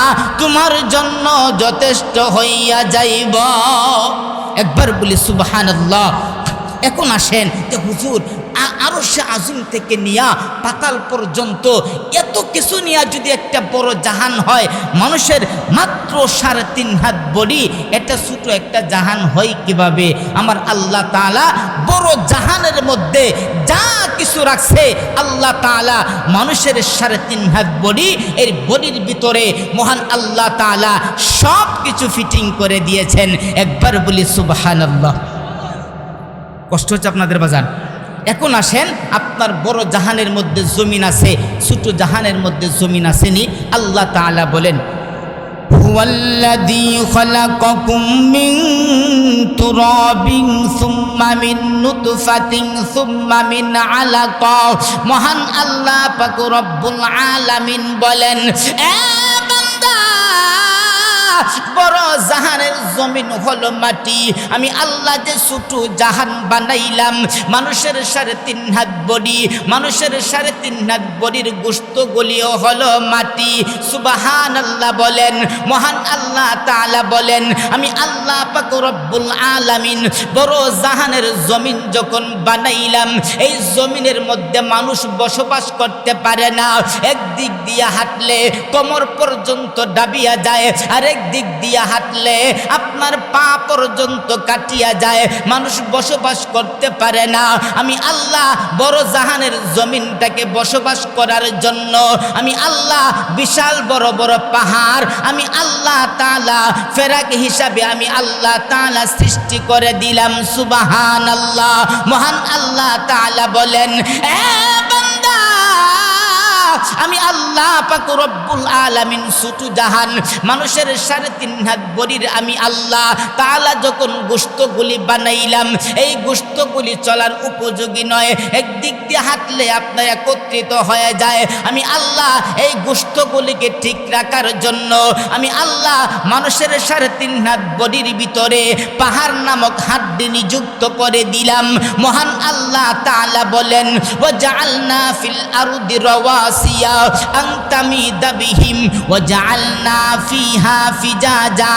S1: তোমার জন্য যথেষ্ট হইয়া যাইব। একবার বলি সুবহানাল্লাহ। এখন আসেন যে হুজুর আরশে আজিম থেকে নিয়া পাতাল পর্যন্ত এত কিছু নিয়া যদি একটা বড় জাহান হয়, মানুষের মাত্র 3.5 হাত বডি, এটা ছোট একটা জাহান হয় কিভাবে? আমার আল্লাহ তাআলা বড় জাহানের মধ্যে যা কিছু রাখছে, আল্লাহ তাআলা মানুষের 3.5 হাত বডি, এর বডির ভিতরে মহান আল্লাহ তাআলা সব কিছু ফিটিং করে দিয়েছেন। একবার বলি সুবহানাল্লাহ। কষ্ট হচ্ছে আপনাদের বাজান? এখন আসেন, আপনার বড় জাহানের মধ্যে জমিন আছে, ছোট জাহানের মধ্যে জমিন আসেনি। আল্লাহ তাআলা বলেন, হুয়াল্লাযী খালাকাকুম মিন তুরাবিন সুম্মা মিন নুতফাতিন সুম্মা মিন আলাকা। মহান আল্লাহ পাক রব্বুল আলামিন বলেন, এ বান্দা, বড় জাহানের জমিন হলো মাটি। আমি আল্লাহ যে ছোট জাহান বানাইলাম, মানুষের 3.5 হাত বডি, মানুষের 3.5 হাত বডির গোশতগুলিও হলো মাটি। সুবহানাল্লাহ বলেন। মহান আল্লাহ তাআলা বলেন, আমি আল্লাহ পাক রব্বুল আলামিন বড় জাহানের জমিন যখন বানাইলাম, এই জমিনের মধ্যে মানুষ বসবাস করতে পারে না। একদিক দিয়ে হাঁটলে কোমর পর্যন্ত ডাবিয়া যায়, আরেক দিক দিয়া হাঁটলে আপনার পা পর্যন্ত কাটিয়া যায়, মানুষ বসবাস করতে পারে না। আমি আল্লাহ বড় জাহানের জমিনটাকে বসবাস করার জন্য আমি আল্লাহ বিশাল বড় বড় পাহাড় আমি আল্লাহ তাআলা ফেরাক হিসাবে আমি আল্লাহ তাআলা সৃষ্টি করে দিলাম। সুবহানাল্লাহ। মহান আল্লাহ তাআলা বলেন, এ বান্দা, আমি আল্লাহ পাক রব্বুল আলামিন ছোট জাহান মানুষের 3.5 হাত বডির আমি আল্লাহ তাআলা যখন গোশতগুলি বানাইলাম, এই গোশতগুলি চলার উপযোগী নয়, একদিক দিয়ে হাঁটলে আপনার একত্রিত হয়ে যায়। আমি আল্লাহ এই গোশতগুলিকে ঠিক রাখার জন্য আমি আল্লাহ মানুষের 3.5 হাত বডির ভিতরে পাহাড় নামক হাড্ডি নিযুক্ত করে দিলাম। মহান আল্লাহ তাআলা বলেন, ওয়াজআলনা ফিল আরদি রাওয়াসিয়া আন তামিদা বিহিম ওয়াজআলনা ফিহা ফিজাজা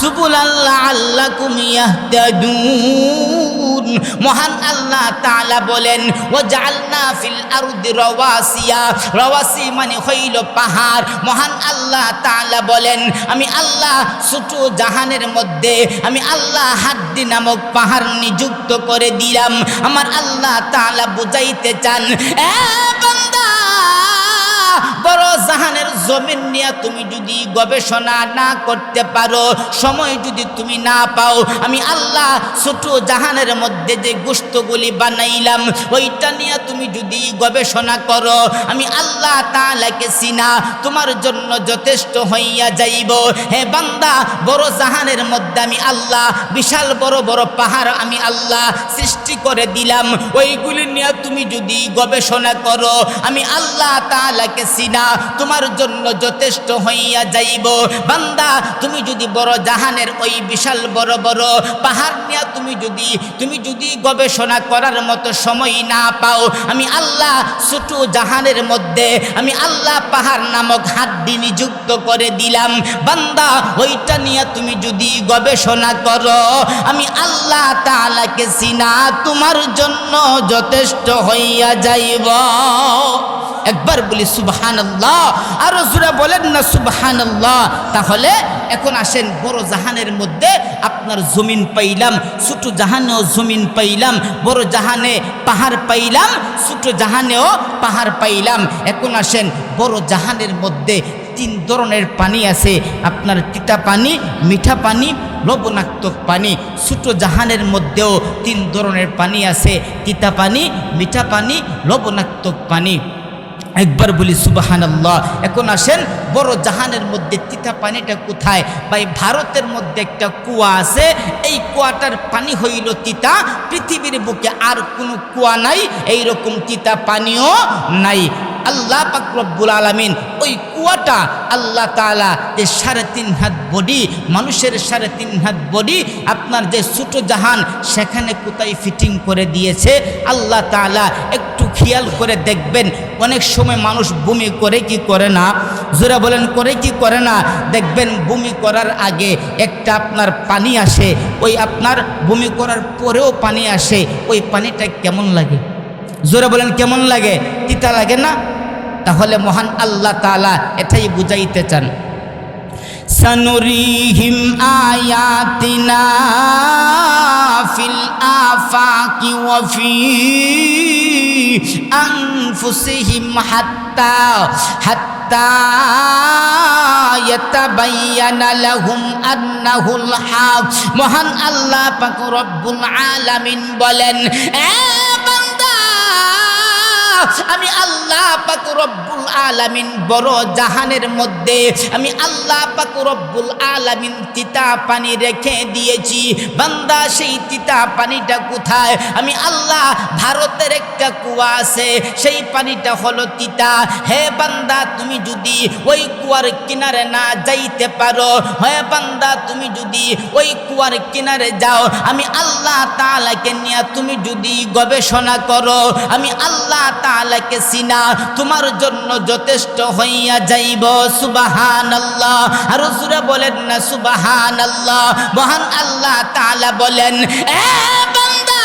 S1: সুবুলাল লাআল্লাকুম ইয়াহতাদুন। মহান আল্লাহ তাআলা বলেন, ওয়াজআলনা ফিল আরদি রাওয়াসিয়া, রাওয়াসি মানে হইল পাহাড়। মহান আল্লাহ তাআলা বলেন, আমি আল্লাহ ছোট জাহানের মধ্যে আমি আল্লাহ হাড্ডি নামক পাহাড় নিযুক্ত করে দিলাম। আমার আল্লাহ তাআলা বুঝাইতে চান, এ বান্দা, বড় জাহানের জমিন নিয়ে তুমি যদি গবেষণা না করতে পারো, সময় যদি তুমি না পাও, আমি আল্লাহ ছোট জাহানের মধ্যে যে গোশতগুলি বানাইলাম ওইটা নিয়ে তুমি যদি গবেষণা করো, আমি আল্লাহ তাআলাকে চিনা তোমার জন্য যথেষ্ট হইয়া যাইব। হে বান্দা, বড় জাহানের মধ্যে আমি আল্লাহ বিশাল বড় বড় পাহাড় আমি আল্লাহ সৃষ্টি করে দিলাম, ওইগুলি নিয়ে তুমি যদি গবেষণা করো, আমি আল্লাহ তাআলাকে চিনা তোমার জন্য যথেষ্ট হইয়া যাইব। বান্দা, তুমি যদি বড় জাহানের ওই বিশাল বড় বড় পাহাড় নিয়ে তুমি যদি গবেষণা করার মতো সময় না পাও, আমি আল্লাহ ছোট জাহানের মধ্যে আমি আল্লাহ পাহাড় নামক হাড্ডি নিযুক্ত করে দিলাম। বান্দা, ওইটা নিয়ে তুমি যদি গবেষণা করো, আমি আল্লাহ তাআলাকে চিনা তোমার জন্য যথেষ্ট হইয়া যাইব। একবার বলি সুবহানাল্লাহ, আরো জোরে বলেন না সুবহানাল্লাহ। তাহলে এখন আসেন, বড় জাহানের মধ্যে আপনার জমিন পাইলাম, ছোট জাহানেও জমিন পাইলাম, বড় জাহানে পাহাড় পাইলাম, ছোট জাহানেও পাহাড় পাইলাম। এখন আসেন, বড় জাহানের মধ্যে 3 ধরনের পানি আছে, আপনার তিতা পানি, মিঠা পানি, লবণাক্ত পানি। ছোট জাহানের মধ্যেও 3 ধরনের পানি আছে, তিতা পানি, মিঠা পানি, লবণাক্ত পানি। একবার বলি সুবহানাল্লাহ। এখন আসেন, বড় জাহানের মধ্যে তিতা পানিটা কোথায়? ভাই, ভারতের মধ্যে একটা কুয়া আছে, এই কুয়াটার পানি হইল তিতা। পৃথিবীর বুকে আর কোনো কুয়া নাই, এইরকম তিতা পানিও নাই। আল্লাহ পাক রব্বুল আলামিন ওই কুয়াটা আল্লাহ তাআলা যে 3.5 হাত বডি, মানুষের 3.5 হাত বডি, আপনার যে ছোট জাহান সেখানে কোথায় ফিটিং করে দিয়েছে আল্লাহ তাআলা। একটু খেয়াল করে দেখবেন, অনেক সময় মানুষ বমি করে কি করে না? জোরে বলেন, করে কি করে না? দেখবেন বমি করার আগে একটা আপনার পানি আসে, ওই আপনার বমি করার পরেও পানি আসে, ওই পানিটা কেমন লাগে? জোরে বলেন, কেমন লাগে? তিতা লাগে না? তাহলে মহান আল্লাহ তাআলা এটাই বুঝাইতে চান, সানুরিহিম আয়াতিনা ফিল আফাকি ওয়া ফি আনফুসিহিম হাত্তা ইয়াতাবায়ানা লাহুম আন্নাহুল হক। মহান আল্লাহ পাক রব্বুল আলামিন বলেন, এ বান্দা, আমি আল্লাহ পাক রব্বুল আলামিন বড় জাহানের মধ্যে আমি আল্লাহ পাক রব্বুল আলামিন তিতা পানি রেখে দিয়েছি। বান্দা সেই তিতা পানিটা কোথায়? আমি আল্লাহ ভারতের একটা কুয়া আছে, সেই পানিটা হলো তিতা। হে বান্দা, তুমি যদি ওই কুয়ার কিনারে না যাইতে পারো, হে বান্দা তুমি যদি ওই কুয়ার কিনারে যাও, আমি আল্লাহ তাআলাকে নিয়ে তুমি যদি গবেষণা করো, আমি আল্লাহ তাআলাকে চিনা তোমার জন্য যথেষ্ট হইয়া যাইব। সুবহানাল্লাহ। আর জোরে বলেন না সুবহানাল্লাহ। মহান আল্লাহ তাআলা বলেন, এ বান্দা,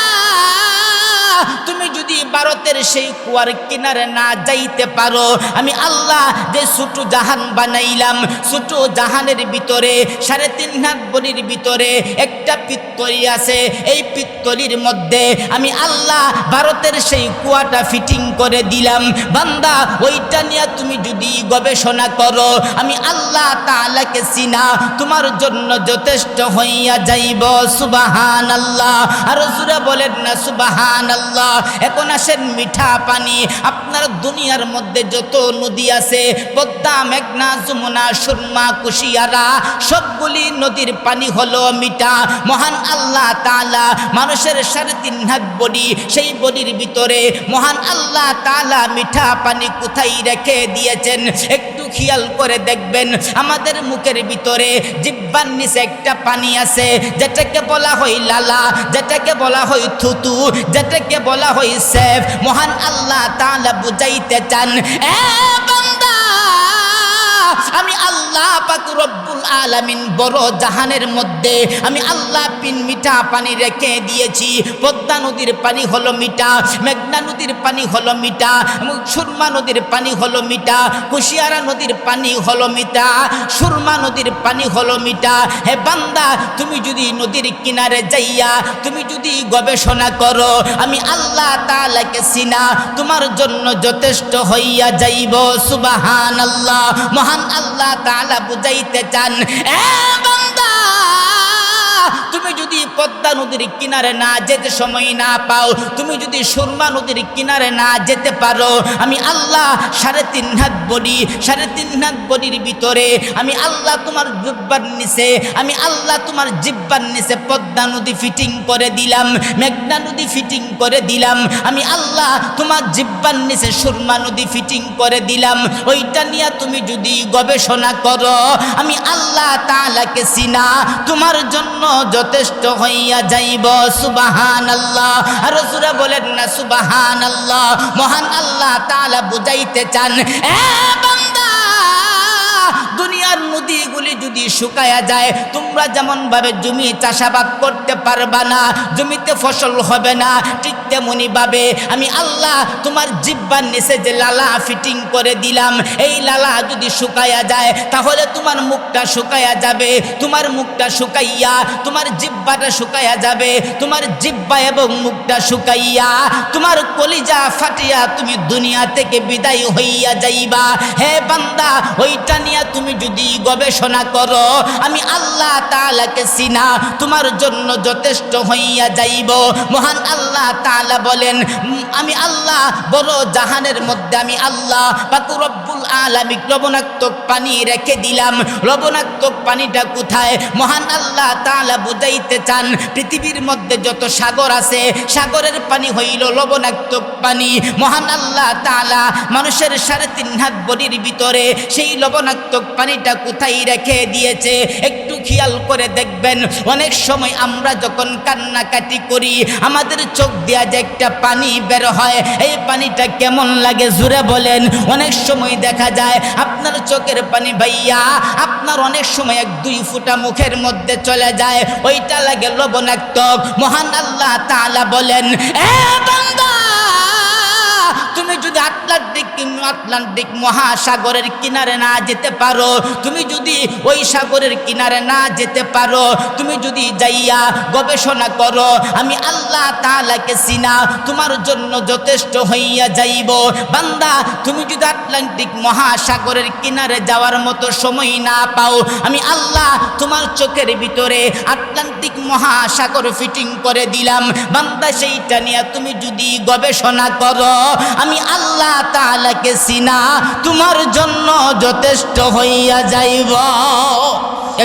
S1: তুমি যদি ভারতের সেই কুয়ার কিনারে না যাইতে পারো, আমি আল্লাহ যে ছোট জাহান বানাইলাম, ছোট জাহানের ভিতরে 3.5 হাত বড়ির ভিতরে একটা পিত্তলি আছে। এই পিত্তলির মধ্যে আমি আল্লাহ ভারতের সেই কুয়াটা ফিটিং করে দিলাম। বান্দা, ওইটা নিয়ে তুমি যদি গবেষণা করো, আমি আল্লাহ তাআলাকে চিনা তোমার জন্য যথেষ্ট হইয়া যাইব। সুবহানাল্লাহ। আর জোরে বলেন না সুবহানাল্লাহ। এখন আসেন মিঠা পানি। আপনার দুনিয়ার মধ্যে যত নদী আছে, পদ্মা, মেঘনা, যমুনা, সুরমা, কুশিয়ারা, সবগুলি নদীর পানি হলো মিঠা। মহান আল্লাহ তাআলা মানুষের 3.5 হাত বডি, সেই বডির ভিতরে মহান আল্লাহ তাআলা মিঠা পানি কোথায় রেখে দিয়েছেন একটু খেয়াল করে দেখবেন। আমাদের মুখের ভিতরে জিহ্বার নিচে একটা পানি আছে, যেটাকে বলা হয় লালা, যেটাকে বলা হয় থুতু, যেটাকে বলা হয় সেফ। মহান আল্লাহ তাআলা বুঝাইতে চান, এ বান্দা, আমি আল্লাহ পাক রব্বুল আলামিন বড় জাহানের মধ্যে আমি আল্লাহ মিঠা পানি রেখে দিয়েছি। পদ্মা নদীর পানি হলো মিঠা, মেঘনা নদীর পানি হলো মিঠা, সুরমা নদীর পানি হলো মিঠা, কুশিয়ারা নদীর পানি হলো মিঠা, সুরমা নদীর পানি হলো মিঠা। হে বান্দা, তুমি যদি নদীর কিনারে যাইয়া তুমি যদি গবেষণা করো, আমি আল্লাহ তাআলাকে চিনা তোমার জন্য যথেষ্ট হইয়া যাইব। সুবহানাল্লাহ। মহান আল্লাহ তাআলা বুঝাইতে চান, এ বান্দা, তুমি যদি পদ্মা নদীর কিনারে না যেতে সময় না পাও, তুমি যদি সুরমা নদীর কিনারে না যেতে পারো, আমি আল্লাহ 3.5 হাত বডি, 3.5 হাত বডির ভিতরে আমি আল্লাহ তোমার জিহ্বার নিচে, আমি আল্লাহ তোমার জিহ্বার নিচে পদ্মা নদী ফিটিং করে দিলাম, মেঘনা নদী ফিটিং করে দিলাম, আমি আল্লাহ তোমার জিহ্বার নিচে সুরমা নদী ফিটিং করে দিলাম। ওইটা নিয়ে তুমি যদি গবেষণা করো, আমি আল্লাহ তাআলাকে চিনা তোমার জন্য যথেষ্ট হইয়া যাইব। সুবহানাল্লাহ। আর জোরে বলেন না সুবহানাল্লাহ। মহান আল্লাহ তাআলা বুঝাইতে চান, এ বান্দা, দুনিয়ার নদীগুলি যদি শুকায়া যায়, তোমরা যেমন ভাবে জমি চাষাবাদ করতে পারবা না, জমিতে ফসল হবে না, ঠিক তেমনি ভাবে আমি আল্লাহ তোমার জিহ্বার নিচে যে লালা ফিটিং করে দিলাম, এই লালা যদি শুকায়া যায়, তাহলে তোমার মুখটা শুকায়া যাবে, তোমার মুখটা শুকাইয়া তোমার জিহ্বাটা শুকায়া যাবে, তোমার জিহ্বা এবং মুখটা শুকাইয়া তোমার কলিজা ফাটিয়া তুমি দুনিয়া থেকে বিদায় হইয়া যাইবা। হে বান্দা, ওইটা নিয়ে তুমি যদি গবেষণা করো, আমি আল্লাহ তাআলাকে চিনা তোমার জন্য যথেষ্ট হইয়া যাইব। মহান আল্লাহ তাআলা বলেন, আমি আল্লাহ বড় জাহানের মধ্যে আমি আল্লাহ পাক রব্বুল আলামিন লবণাক্ত পানি রেখে দিলাম। লবণাক্ত পানিটা কোথায়? মহান আল্লাহ তাআলা বুঝাইতে চান, পৃথিবীর মধ্যে যত সাগর আছে, সাগরের পানি হইল লবণাক্ত পানি। মহান আল্লাহ তাআলা মানুষের 3.5 হাত বডির ভিতরে সেই লবণাক্ত পানিটা কোথায় রেখে দিয়েছে একটু খেয়াল করে দেখবেন। অনেক সময় আমরা যখন কান্নাকাটি করি, আমাদের চোখ দিয়া যে একটা পানি বের হয়, এই পানিটা কেমন লাগে জোরে বলেন। অনেক সময় দেখা যায় আপনার চোখের পানি ভাইয়া আপনার অনেক সময় 1-2 ফোঁটা মুখের মধ্যে চলে যায়, ওইটা লাগে লবণাক্ত। মহান আল্লাহ তাআলা বলেন, এ বান্দা, তুমি যদি আটলান্টিক মহাসাগরের কিনারে না যেতে পারো, তুমি যদি ওই সাগরের কিনারে না যেতে পারো, তুমি যদি যাইয়া গবেষণা করো, আমি আল্লাহ তাআলাকে চিনা তোমার জন্য যথেষ্ট হইয়া যাইব। বান্দা, তুমি যদি আটলান্টিক মহাসাগরের কিনারে যাওয়ার মতো সময় না পাও, আমি আল্লাহ তোমার চোখের ভিতরে আটলান্টিক মহাসাগর ফিটিং করে দিলাম, বান্দা সেইটা নিয়ে তুমি যদি গবেষণা করো, আমি আল্লাহ তাআলাকে চিনা তোমার জন্য যথেষ্ট হইয়া যাইব।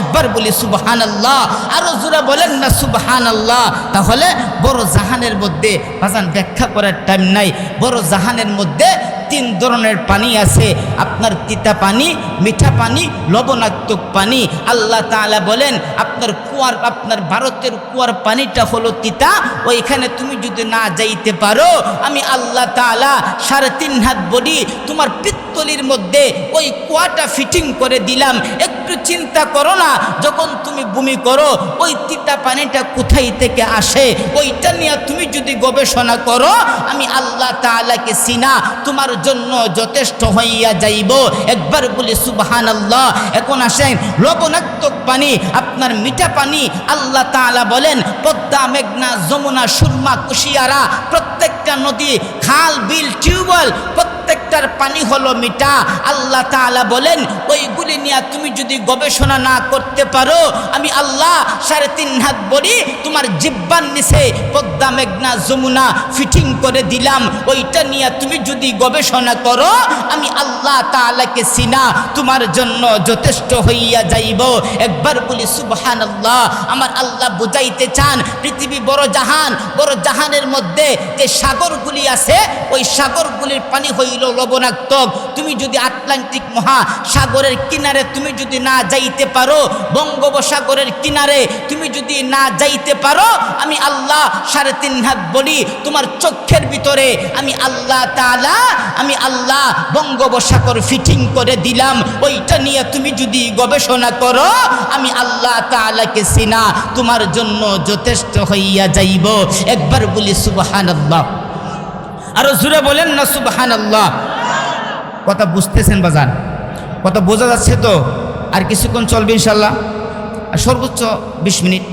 S1: একবার বলি সুবহানাল্লাহ, আরো জোরে বলেন না সুবহানাল্লাহ। তাহলে বড় জাহানের মধ্যে বাজান ব্যাখ্যা করার টাইম নাই, বড় জাহানের মধ্যে 3 ধরনের পানি আছে, আপনার তিতা পানি, মিঠা পানি, লবণাক্ত পানি। আল্লাহ তাআলা বলেন আপনার কুয়ার, আপনার ভারতের কুয়ার পানিটা হলো তিতা, ওইখানে তুমি যদি না যাইতে পারো, আমি আল্লাহ তাআলা 3.5 হাত বডি তোমার পিত্তলির মধ্যে ওই কুয়াটা ফিটিং করে দিলাম। একটু চিন্তা করো না, যখন তুমি বমি করো ওই তিতা পানিটা কোথায় থেকে আসে, ওইটা নিয়ে তুমি যদি গবেষণা করো, আমি আল্লাহ তাআলাকে চিনা তোমার জন্য যথেষ্ট হইয়া যাইব। একবার বলি সুবহানাল্লাহ। এখন আসেন লবণাক্ত পানি, আপনার মিঠা পানি। আল্লাহ তাআলা বলেন পদ্মা, মেঘনা, যমুনা, সুরমা, কুশিয়ারা, প্রত্যেকটা নদী, খাল, বিল, টিউবওয়েল, প্রত্যেকটার পানি হলো মিঠা। আল্লাহ তাআলা বলেন ওইগুলি নিয়ে তুমি যদি গবেষণা না করতে পারো, আমি আল্লাহ 3.5 হাত বড়ি তোমার জিহ্বার নিচে পদ্মা, মেঘনা, যমুনা ফিটিং করে দিলাম। ওইটা নিয়ে তুমি যদি গবেষণা করো, আমি আল্লাহ তাআলাকে চিনা তোমার জন্য যথেষ্ট হইয়া যাইব। একবার বলি সুবহানাল্লাহ। আমার আল্লাহ বুঝাইতে চান পৃথিবী বড় জাহান, বড় জাহানের মধ্যে যে সাগরগুলি আছে, ওই সাগরগুলির পানি হইল লবণাক্ত। তুমি যদি আটলান্টিক মহাসাগরের কিনারে তুমি যদি না যাইতে পারো, বঙ্গোপসাগরের কিনারে তুমি যদি না যাইতে পারো, আমি আল্লাহ 3.5 হাত বলি তোমার চোখের ভিতরে আমি আল্লাহ তাআলা, আমি আল্লাহ বঙ্গোপসাগর ফিটিং করে দিলাম। ওইটা নিয়ে তুমি যদি গবেষণা করো, আমি আল্লাহ তাআলাকে চিনা তোমার জন্য যথেষ্ট হইয়া যাইব। একবার বলি সুবহানাল্লাহ। আরো জোরে বলেন না সুবহানাল্লাহ। কথা বুঝতেছেন বাজান? কথা বোঝা যাচ্ছে তো? আর কিছুক্ষণ চলবে ইনশাল্লাহ, আর সর্বোচ্চ 20 মিনিট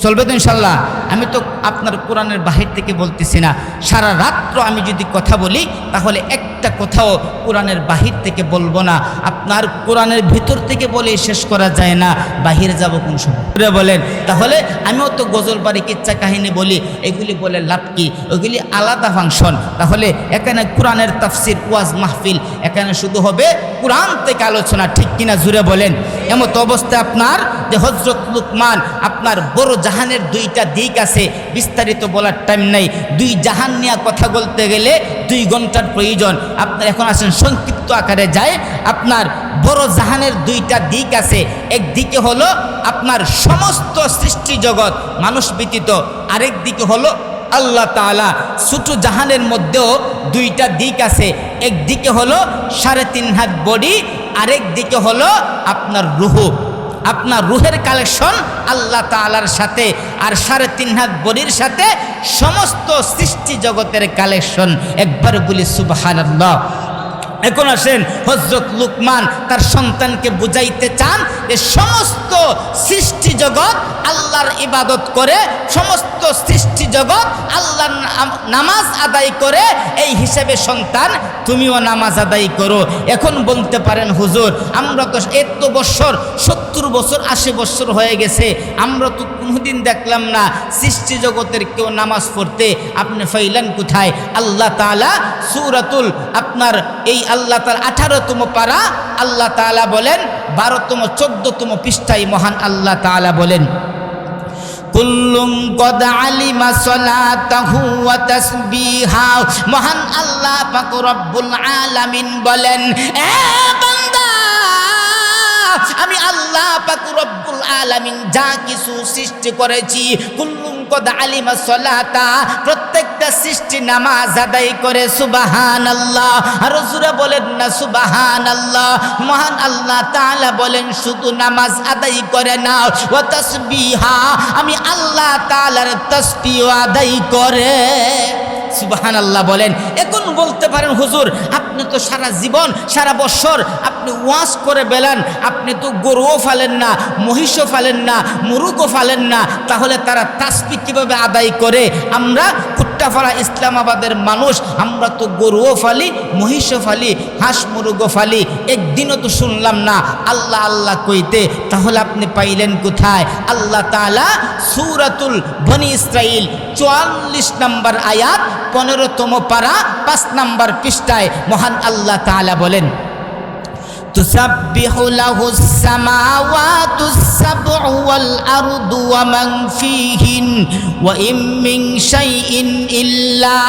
S1: চলবে তো ইনশাল্লাহ। আমি তো আপনার কোরআনের বাহির থেকে বলতেছি না, সারা রাত্র আমি যদি কথা বলি তাহলে একটা কথাও কোরআনের বাহির থেকে বলবো না। আপনার কোরআনের ভিতর থেকে বলে শেষ করা যায় না, বাহির যাব কোন সময় বলেন? তাহলে আমিও তো গজল বাড়ি, কিচ্ছা কাহিনী বলি, এগুলি বলে লাভ কি? ওইগুলি আলাদা ফাংশন। তাহলে এখানে কোরআনের তাফসির, ওয়াজ মাহফিল, এখানে শুধু হবে কোরআন থেকে আলোচনা, ঠিক কিনা জুড়ে বলেন? এমত অবস্থায় আপনার যে হযরত লুকমান, আপনার বড় জাহানের 2টা দিক আছে, বিস্তারিত বলার টাইম নাই। 2 জাহান নিয়ে কথা বলতে গেলে 2 ঘন্টার প্রয়োজন। আপনার এখন আসেন সংক্ষিপ্ত আকারে যায়। আপনার বড় জাহানের 2টা দিক আছে। একদিকে হলো আপনার সমস্ত সৃষ্টি জগৎ মানুষ ব্যতীত, আরেক দিকে হলো আল্লাহ তাআলা। ছোট জাহানের মধ্যেও 2টা দিক আছে। একদিকে হলো 3.5 হাত বডি, আরেক দিকে হলো আপনার রূহ, আপনার রুহের কালেকশন আল্লাহ তাআলার সাথে, আর 3.5 হাত বডির সাথে সমস্ত সৃষ্টি জগতের কালেকশন। একবার বলি সুবহানাল্লাহ। এখন আসেন হযরত লুকমান তার সন্তানকে বুঝাইতে চান যে সমস্ত সৃষ্টি জগৎ আল্লাহর ইবাদত করে, সমস্ত সৃষ্টি জগৎ আল্লাহর নামাজ আদায় করে। এই হিসেবে সন্তান তুমিও নামাজ আদায় করো। এখন বলতে পারেন হুজুর আমরা তো এত বছর, 70 বছর 80 বছর হয়ে গেছে, আমরা তো কোনোদিন দেখলাম না সৃষ্টি জগতের কেউ নামাজ পড়তে, আপনি ফাইলান কোথায়? আল্লাহ তাআলা সূরাতুল আপনার এই আল্লাহ তাআলা 18তম পারা আল্লাহ তাআলা বলেন, 12তম 14তম পৃষ্ঠায় মহান আল্লাহ তাআলা বলেন, কুল্লুম কদ আলিমা সলাতাহু ওয়া তাসবিহা। মহান আল্লাহ পাক রব্বুল আলামিন বলেন, এ বান্দা, আমি আল্লাহ পাক রব্বুল আলামিন যা কিছু সৃষ্টি করেছি, কুল্লুম কদ আলিমা সলাতা, প্রত্যেকটা সৃষ্টি নামাজ আদায় করে। সুবহানাল্লাহ। আর রাসূল বলেন না সুবহানাল্লাহ। মহান আল্লাহ তাআলা বলেন শুধু নামাজ আদায় করে না, ওয়া তাসবিহা, আমি আল্লাহ তাআলার তাসবিহ আদায় করে। সুবহানাল্লাহ বলেন। এখন বলতে পারেন হুজুর আপনি তো সারা জীবন, সারা বছর আপনি ওয়াজ করে বেলান, আপনি তো গরুও ফালেন না, মহিষও ফালেন না, মুরুগও ফালেন না, তাহলে তারা তাসবিহ কিভাবে আদায় করে? আমরা উল্টাপাড়া ইসলামাবাদের মানুষ আমরা তো গরুও ফালি, মহিষও ফালি, হাঁস মুরগও ফালি, একদিনও তো শুনলাম না আল্লাহ আল্লাহ কইতে। তাহলে আপনি পাইলেন কোথায়? আল্লাহ তাআলা সূরাতুল বনি ইসরাইল 44 নম্বর আয়াত 15তম পারা 5 নম্বর পৃষ্ঠায় মহান আল্লাহ তাআলা বলেন, তুসাব্বিহু লাহুস সামাওয়াতুস সাবউ ওয়াল আরদু ওয়া মান ফীহিন ওয়া ইম মিন শাইইন ইল্লা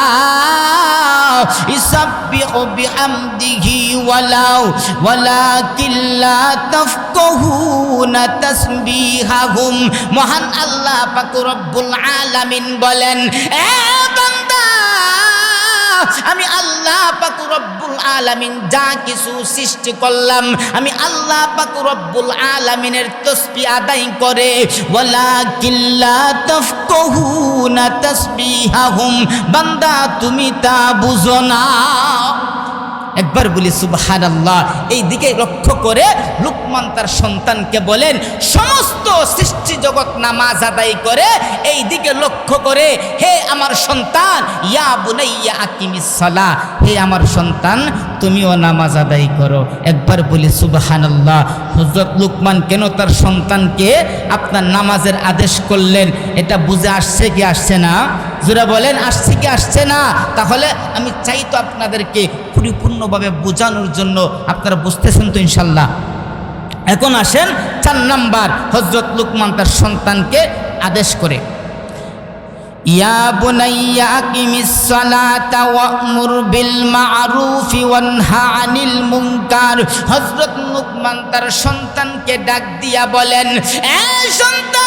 S1: ইসাব্বিহু বিহামদিহি ওয়ালাকিন লা তাফকাহুনা তাসবিহাহুম। মহান আল্লাহ পাক রব্বুল আলামিন বলেন, এ বান্দা, আমি আল্লাহ পাক রব্বুল আলামিন যা কিছু সৃষ্টি করলাম, আমি আল্লাহ পাক রব্বুল আলামিনের তাসবিহ আদায় করে, ওয়ালাকিন লা তাফকাহুনা তাসবিহাহুম, বান্দা তুমি তা বুঝো না। একবার বলি সুবহানাল্লাহ। এই দিকে লক্ষ্য করে লুকমান তার সন্তানকে বলেন, সমস্ত সৃষ্টি জগৎ নামাজ আদায় করে, এই দিকে লক্ষ্য করে, হে আমার সন্তান, ইয়া বুনাইয়া আকিমিস সালাহ, হে আমার সন্তান তুমিও নামাজ আদায় করো। একবার বলি সুবহানাল্লাহ। হযরত লুকমান কেন তার সন্তানকে আপনার নামাজের আদেশ করলেন? এটা বুঝে আসছে কি আসছে না? যারা বলেন আসছে কি আসছে না? তাহলে আমি চাই তো আপনাদেরকে পরিপূর্ণভাবে বোঝানোর জন্য। আপনারা বুঝতেছেন তো ইনশাল্লাহ? এখন আসেন 4 নাম্বার, হযরত লুকমান তার সন্তানকে আদেশ করে, ইয়া বুনাইয়া আকিমিস সালাতা ওয়া'মুর বিল মা'রুফি ওয়ানহা আনিল মুনকার। হযরত লুকমান তার সন্তানকে ডাক দিয়া বলেন, এ সন্তান,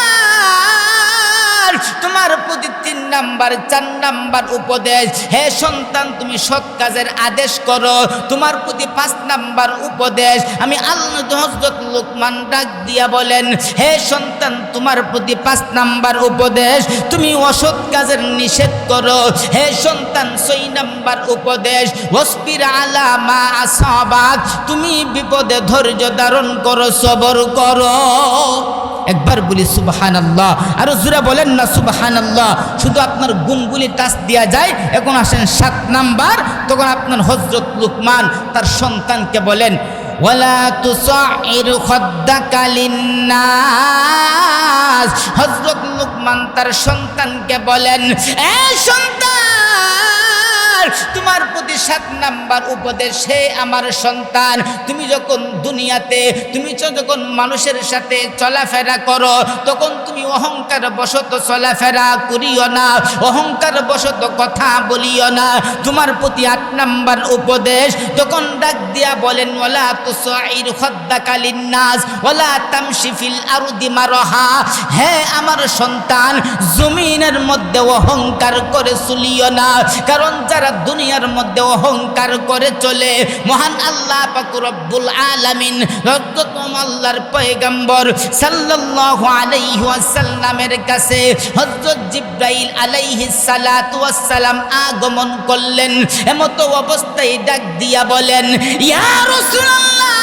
S1: তোমার প্রতি 3 নাম্বার 4 নাম্বার উপদেশ, হে সন্তান তুমি সৎ কাজের আদেশ করো। তোমার প্রতি 5 নাম্বার উপদেশ, আমি আল্লাহ হযরত লুকমান ডাক দিয়া বলেন, হে সন্তান তোমার প্রতি 5 নাম্বার উপদেশ, তুমি অসৎ কাজের নিষেধ করো। হে সন্তান 6 নাম্বার উপদেশ, ওয়াসবির আলা মা আসাবাক, তুমি বিপদে ধৈর্য ধারণ করো, সবর করো। একবার বলি সুবহানাল্লাহ। আর জোরে বলেন না সুবহানাল্লাহ। শুধু আপনার গুণগুলি টাচ দেওয়া যায়। এখন আসেন 7 নাম্বার, তখন আপনার হযরত লুকমান তার সন্তানকে বলেন, ওয়ালা তুসাইর খাদ্দাকা লিন্নাস। হযরত লুকমান তার সন্তানকে বলেন, এ সন্তান, তোমার প্রতি 7 নাম্বার উপদেশ, হে আমার সন্তান, তুমি যখন দুনিয়াতে, তুমি যখন মানুষের সাথে চলাফেরা করো, তখন তুমি অহংকার বশত চলাফেরা করিও না, অহংকার বশত কথা বলিও না। তোমার প্রতি 8 নাম্বার উপদেশ, তখন ডাক দিয়া বলেন, ওয়ালা তুসাইর খাদ্দাকা লিন্নাস ওয়ালা তামশি ফিল আরদি মারহা। হে আমার সন্তান, জমিনের মধ্যে অহংকার করে চলিও না, কারণ যারা দুনিয়ার মধ্যে অহংকার করে চলে, মহান আল্লাহ পাক রব্বুল আলামিন হযরত আল্লাহর পয়গম্বর সাল্লাল্লাহু আলাইহি ওয়াসাল্লামের কাছে হযরত জিবরাইল আলাইহিস সালাতু ওয়াস সালাম আগমন করলেন। এমতো অবস্থায় ডাক দিয়া বলেন, ইয়া রাসূলুল্লাহ,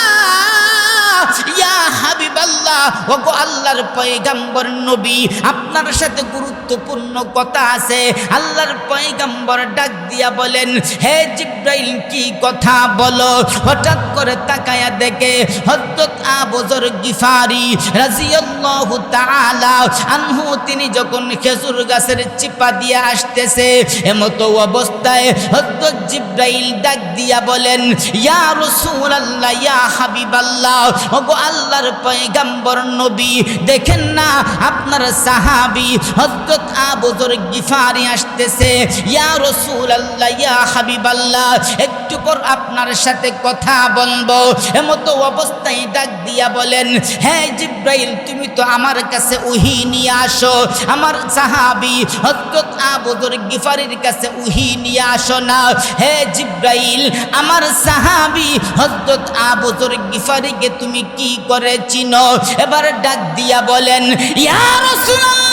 S1: ইয়া হাবিবাল্লাহ, ওগো আল্লাহর পয়গম্বর নবী, আপনার সাথে গুরুত্বপূর্ণ কথা আছে। আল্লাহর পয়গম্বর ডাক দিয়া বলেন, হে জিবরাইল কি কথা বলো? হঠাৎ করে তাকায়া দেখে হযরত আবু যর গিফারি রাদিয়াল্লাহু তাআলা আনহু তিনি যখন খেজুর গাছের চিপা দিয়ে আসতেছে, এমতো অবস্থায় হযরত জিবরাইল ডাক দিয়া বলেন, ইয়া রাসূলুল্লাহ, ইয়া হাবিবাল্লাহ, ওগো আল্লাহর পয়গম্বর নবী, দেখেন না আপনার সাহাবী হযরত আবু যর গিফারি আসতেছে। ইয়া রাসূলুল্লাহ, ইয়া হাবিবাল্লাহ, একটু পর আপনার সাথে কথা বলবো। এমতো অবস্থায় ডাক দিয়া বলেন, হে জিবরাইল, তুমি তো আমার কাছে ওহী নিয়ে আসো, আমার সাহাবী হযরত আবু যর গিফারির কাছে ওহী নিয়ে আসো না। হে জিবরাইল, আমার সাহাবী হযরত আবু যর গিফারিকে তুমি কি করে চিনো? এবার ডাক দিয়া বলেন, ইয়া রাসূলুল্লাহ,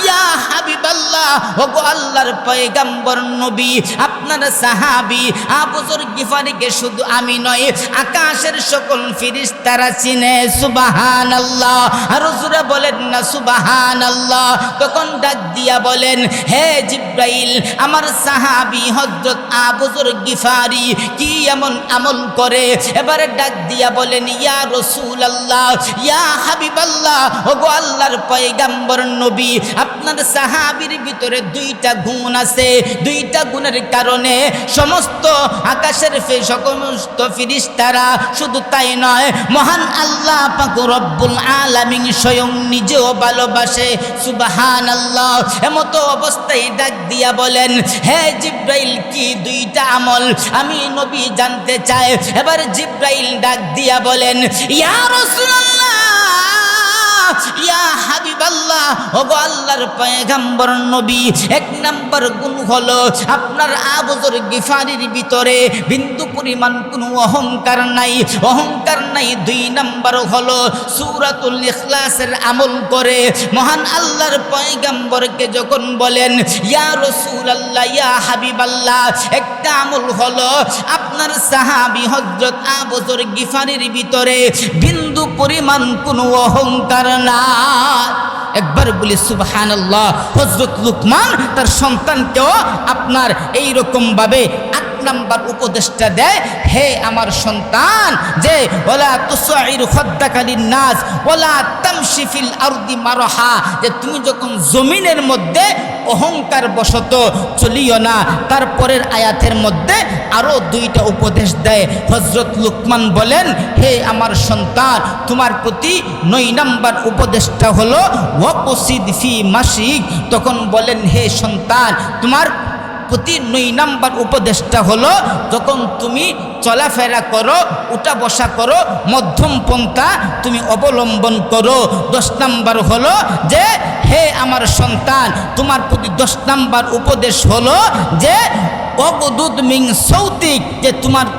S1: ইয়া হাবিবাল্লাহ, ওগো আল্লাহর পয়গম্বর নবী, আপনার সাহাবী আবু যর গিফারিকে শুধু আমি নয়, আকাশের সকল ফেরেশতারা চিনে। সুবহানাল্লাহ। আর জোরে বলেন না সুবহানাল্লাহ। তখন ডাক দিয়া বলেন, হে জিব্রাইল, আমার সাহাবী হযরত আবু যর গিফারি কি এমন আমল করে? এবারে ডাক দিয়া বলেন, ইয়া রাসূলুল্লাহ, ইয়া হাবিবাল্লাহ, ওগো আল্লাহর পয়গম্বর নবী, আপনার সাহাবীর ভিতরে দুইটা গুণ আছে। দুইটা গুণের কারণে সমস্ত আকাশের সমস্ত ফেরেশতারা, শুধু তাই নয়, মহান আল্লাহ পাক রব্বুল আলামিন স্বয়ং নিজেও ভালোবাসে। সুবহানাল্লাহ। এমতো অবস্থায় ডাক দিয়া বলেন, হে জিব্রাইল, কি দুইটা আমল আমি নবী জানতে চাই। এবার জিব্রাইল ডাক দিয়া বলেন, ইয়া রাসূলুল্লাহ, ইয়া হাবিবাল্লাহ, ওগো আল্লাহর পয়গম্বর নবী, এক নাম্বার গুণ হলো আপনার আবু যর গিফারির ভিতরে বিন্দু পরিমাণ কোনো অহংকার নাই, অহংকার নাই। দুই নাম্বার হলো সূরাতুল ইখলাসের আমল করে। মহান আল্লাহর পয়গম্বরকে যখন বলেন, ইয়া রাসূলুল্লাহ, ইয়া হাবিবাল্লাহ, একটা আমল হলো আপনার সাহাবী হযরত আবু যর গিফারির ভিতরে বিন্দু পরিমাণ কোনো অহংকার না। একবার বলি সুবহানাল্লাহ। হযরত লুকমান তার সন্তানকেও আপনার এই রকম ভাবে নাম্বার উপদেশটা দেয়, হে আমার সন্তান, যে ওয়ালা তুসাইর খাদ্দাকা লিন-নাস ওয়ালা তামশি ফিল আরদি মারহা, যে তুমি যখন জমিনের মধ্যে অহংকার বশত চলিও না। তারপরের আয়াতের মধ্যে আরো দুইটা উপদেশ দেয়। হযরত লুকমান বলেন, হে আমার সন্তান, তোমার প্রতি 9 নাম্বার উপদেশটা হলো ওয়াকসিদ ফি মাশিক। তখন বলেন, হে সন্তান, তোমার প্রতি 9 নাম্বার উপদেশটা হলো, যখন তুমি চলাফেরা করো, উঠা বসা করো, মধ্যম পন্থা তুমি অবলম্বন করো। 10 নাম্বার হলো যে, হে আমার সন্তান, তোমার প্রতি 10 নাম্বার উপদেশ হলো যে অগদুদ মিং সৌতিক, যে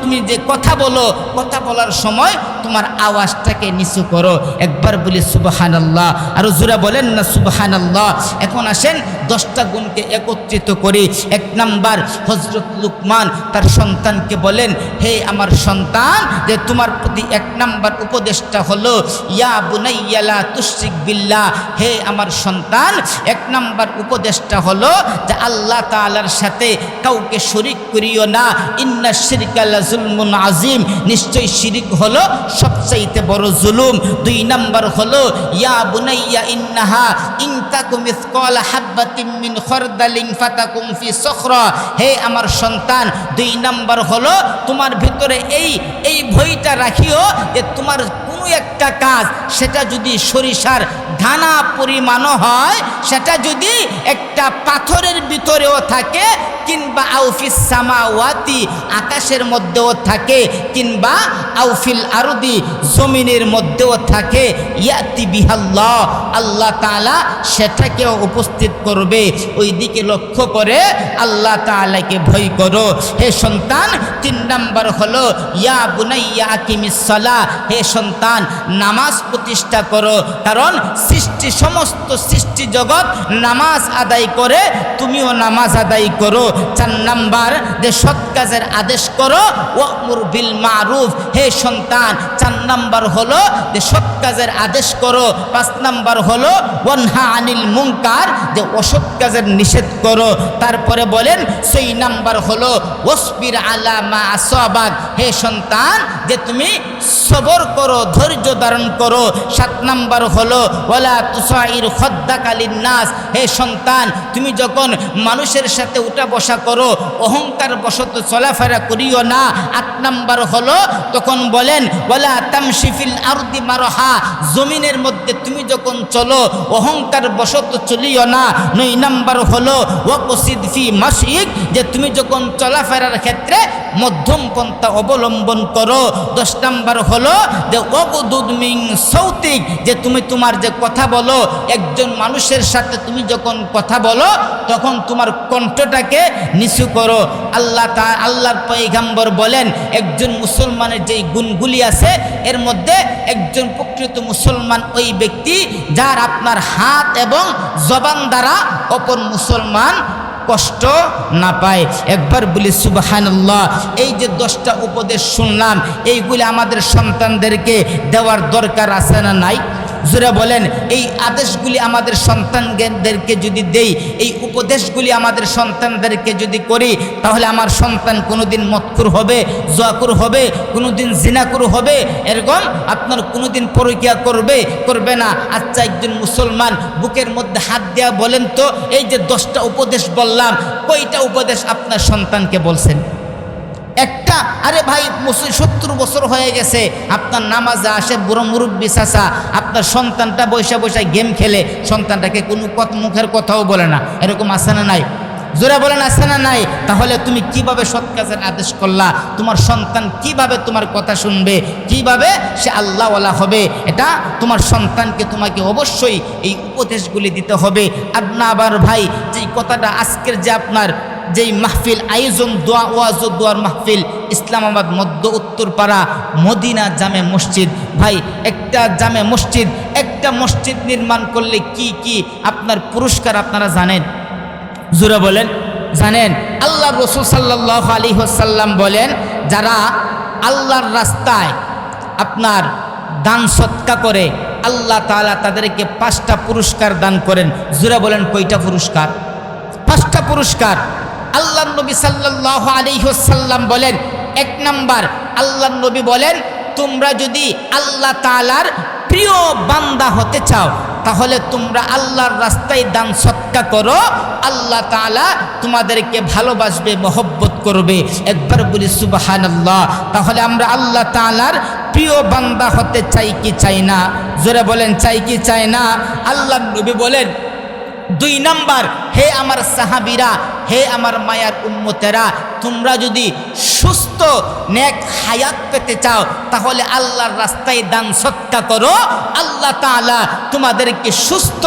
S1: তুমি যে কথা বলো, কথা বলার সময় তোমার আওয়াজটাকে নিচু করো। একবার বলি সুবহানাল্লাহ। আর জোরে বলেন না সুবহানাল্লাহ। এখন আসেন 10টা গুণকে একত্রিত করি। 1 নাম্বার, হযরত লুকমান তার সন্তানকে বলেন, হে আমার সন্তান, যে তোমার প্রতি 1 নাম্বার উপদেশটা হলো ইয়া বুনাইয়া লা তুশরিক বিল্লাহ। হে আমার সন্তান, 1 নাম্বার উপদেশটা হলো যে আল্লাহ তাআলার সাথে কাউকে শরীক করিও না। ইন্না শিরকা লাযুলমুন আযীম, নিশ্চয় শিরিক হলো সবচাইতে বড় জুলুম। 2 নাম্বার হলো ইয়া বুনাইয়া ইন্নাহা ইন তাকুম মিসকালা হাববাতিন মিন খারদালিন ফাতাকুম ফি সখরা। হে আমার সন্তান, 2 নাম্বার হলো তোমার ভিতরে এই ভয়টা রাখিও যে তোমার কোনো একটা কাজ, সেটা যদি সরিষার দানা পরিমাণও হয়, সেটা যদি একটা পাথরের ভিতরেও থাকে, কিংবা আউফিস সামাওয়াতি, আকাশের মধ্যেও থাকে, কিংবা আউফিল আরদি, জমিনের মধ্যেও থাকে, ইয়াতি বিহাল্লাহ, আল্লাহ তাআলা সেটাকেও উপস্থিত করবে। ওই দিকে লক্ষ্য করে আল্লাহ তাআলাকে ভয় করো। হে সন্তান, 3 নাম্বার হলো ইয়া বুনাইয়া আকিমিস সালাহ। হে সন্তান, নামাজ প্রতিষ্ঠা করো, কারণ সমস্ত সৃষ্টি জগৎ নামাজ আদায় করে, তুমিও নামাজ আদায় করো। 4 নাম্বার, যে সৎ কাজের আদেশ করো, ওয়ামুর বিল মারুফ। হে সন্তান, 4 নাম্বার হলো যে সৎ কাজের আদেশ করো। 5 নাম্বার হলো ওয়ানহা আনিল মুনকার, যে অসৎ কাজের নিষেধ করো। তারপরে বলেন 6 নাম্বার হলো ওয়াসবির আলা মা আসাবাক। হে সন্তান, যে তুমি সবর করো, ধৈর্য ধারণ করো। 7 নাম্বার হলো ওয়ালা তুসাইর খাদ্দাকা লিন-নাস। হে সন্তান, তুমি যখন মানুষের সাথে উঠা বসা করো, অহংকার বশত চলাফেরা করিও না। 8 নাম্বার হলো, তখন বলেন ওয়ালা তামশি ফিল আরদি মারহা, জমিনের মধ্যে তুমি যখন চলো, অহংকার বশত চলিও না। 9 নাম্বার হলো ওয়াকসিদ ফি মাশিক, যে তুমি যখন চলাফেরার ক্ষেত্রে মধ্যম পন্থা অবলম্বন করো। 10 নাম্বার হলো যে ওয়াগদুদ মিন সাউতিক, যে তুমি তোমার যে কথা বলো, একজন মানুষের সাথে তুমি যখন কথা বলো তখন তোমার কণ্ঠটাকে নিচু করো। আল্লাহর পয়গম্বর বলেন একজন মুসলমানের যেই গুণগুলি আছে এর মধ্যে একজন প্রকৃত মুসলমান ওই ব্যক্তি যার আপনার হাত এবং জবান দ্বারা অপর মুসলমান কষ্ট না পায়। একবার বলি সুবহানাল্লাহ। এই যে 10টা উপদেশ শুনলাম, এইগুলি আমাদের সন্তানদেরকে দেওয়ার দরকার আছে না নাই? জোরে বলেন। এই আদেশগুলি আমাদের সন্তানদেরকে যদি দেই, এই উপদেশগুলি আমাদের সন্তানদেরকে যদি করি, তাহলে আমার সন্তান কোনোদিন মদখুর হবে, জুয়াখুর হবে, কোনোদিন জিনাখুর হবে, এরকম আপনার কোনোদিন পরকিয়া করবে না। আচ্ছা, একজন মুসলমান বুকের মধ্যে হাত দেওয়া বলেন তো, এই যে 10টা উপদেশ বললাম, কয়টা উপদেশ আপনার সন্তানকে বলছেন? একটা। আরে ভাই 70 বছর হয়ে গেছে, আপনার নামাজে আসে বুড়ো মুরব্বী চাচা, আপনার সন্তানটা বৈশা গেম খেলে, সন্তানটাকে কোনো মুখের কথাও বলে না, এরকম আছে না নাই? জোরে বলেন আছে না নাই? তাহলে তুমি কিভাবে সৎ কাজের আদেশ করলা? তোমার সন্তান কিভাবে তোমার কথা শুনবে? কিভাবে সে আল্লাহওয়ালা হবে? এটা তোমার সন্তানকে তোমাকে অবশ্যই এই উপদেশগুলি দিতে হবে। আর না আবার ভাই, যেই কথাটা আজকের যে আপনার যেই মাহফিল আয়োজন, দোয়া ওয়াজ ও দোয়ার মাহফিল, ইসলামাবাদ মধ্য উত্তরপাড়া মদিনা জামে মসজিদ। ভাই একটা জামে মসজিদ, একটা মসজিদ নির্মাণ করলে কি কি আপনার পুরস্কার আপনারা জানেন? জোরে বলেন, জানেন? আল্লাহর রাসূল সাল্লাল্লাহু আলাইহি ওয়াসাল্লাম বলেন, যারা আল্লাহর রাস্তায় আপনার দান সৎকা করে আল্লাহ তাআলা তাদেরকে 5টা পুরস্কার দান করেন। জোরে বলেন, কয়টা পুরস্কার? 5টা পুরস্কার। আল্লাহর নবী সাল্লাল্লাহু আলাইহি ওয়াসাল্লাম বলেন, 1 নাম্বার, আল্লাহর নবী বলেন, তোমরা যদি আল্লাহ তাআলার প্রিয় বান্দা হতে চাও তাহলে তোমরা আল্লাহর রাস্তায় দান সৎকা করো, আল্লাহ তাআলা তোমাদেরকে ভালোবাসবে, মহব্বত করবে। একবার বলি সুবহানাল্লাহ। তাহলে আমরা আল্লাহ তাআলার প্রিয় বান্দা হতে চাই কি চাই না? জোরে বলেন, চাই কি চাই না? আল্লাহর নবী বলেন, 2 নাম্বার, হে আমার সাহাবীরা, হে আমার মায়ার উম্মতেরা, তোমরা যদি সুস্থ নেক হায়াত পেতে চাও তাহলে আল্লাহর রাস্তায় দান সৎকা করো, আল্লাহ তাআলা তোমাদেরকে সুস্থ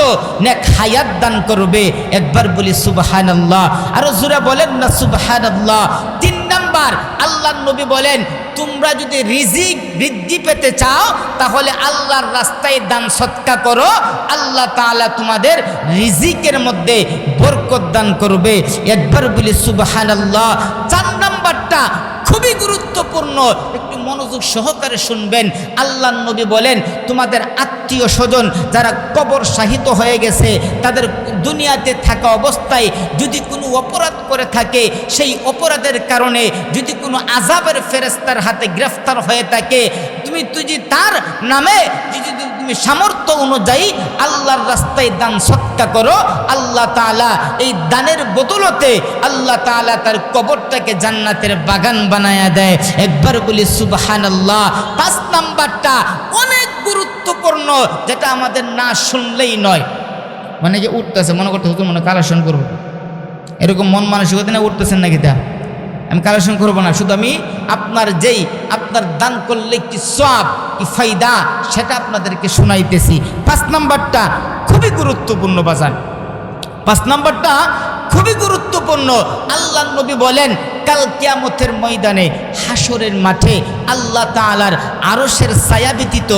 S1: নেক হায়াত দান করবে। একবার বলি সুবহানাল্লাহ। আরো জোরে বলেন না সুবহানাল্লাহ। 3 নাম্বার, আল্লাহর নবী বলেন, তোমরা যদি রিজিক বৃদ্ধি পেতে চাও তাহলে আল্লাহর রাস্তায় দান সৎকা করো, আল্লাহ তাআলা তোমাদের রিজিকের মধ্যে বরকত দান করবে। একবার বলি সুবহানাল্লাহ। 4 নাম্বারটা খুবই গুরুত্বপূর্ণ, একটু মনোযোগ সহকারে শুনবেন। আল্লাহর নবী বলেন, তোমাদের আত্মীয় স্বজন যারা কবর শাহিত হয়ে গেছে, তাদের দুনিয়াতে থাকা অবস্থায় যদি কোনো অপরাধ করে থাকে, সেই অপরাধের কারণে যদি কোনো আযাবের ফেরেশতার হাতে গ্রেফতার হয়ে থাকে, তুমি তার নামে যদি তুমি সামর্থ্য অনুযায়ী আল্লাহর রাস্তায় দান সৎকা করো, আল্লাহ তাআলা এই দানের বদলতে আল্লাহ তাআলা তার কবরটাকে জান্নাতের বাগান বানায়া দেয়। একবার বলি সুবহানাল্লাহ। 5 নাম্বারটা অনেক গুরুত্বপূর্ণ, যেটা আমাদের না শুনলেই নয়। মানে যে উঠতেছে, মনে করতে হুজুর মনে কালেকশন করবো, এরকম মন মানসিকতা না উঠতেছেন নাকি? তা আমি কালেকশন করবো না, শুধু আমি আপনার দান করলে কি সওয়াব কি ফায়দা সেটা আপনাদেরকে শোনাইতেছি। 5 নাম্বারটা খুবই গুরুত্বপূর্ণ বাজান। 5 নাম্বারটা খুবই গুরুত্বপূর্ণ। আল্লাহর নবী বলেন, কাল কিয়ামতের ময়দানে হাসরের মাঠে আল্লাহ তাআলার আরশের ছায়া ব্যতীত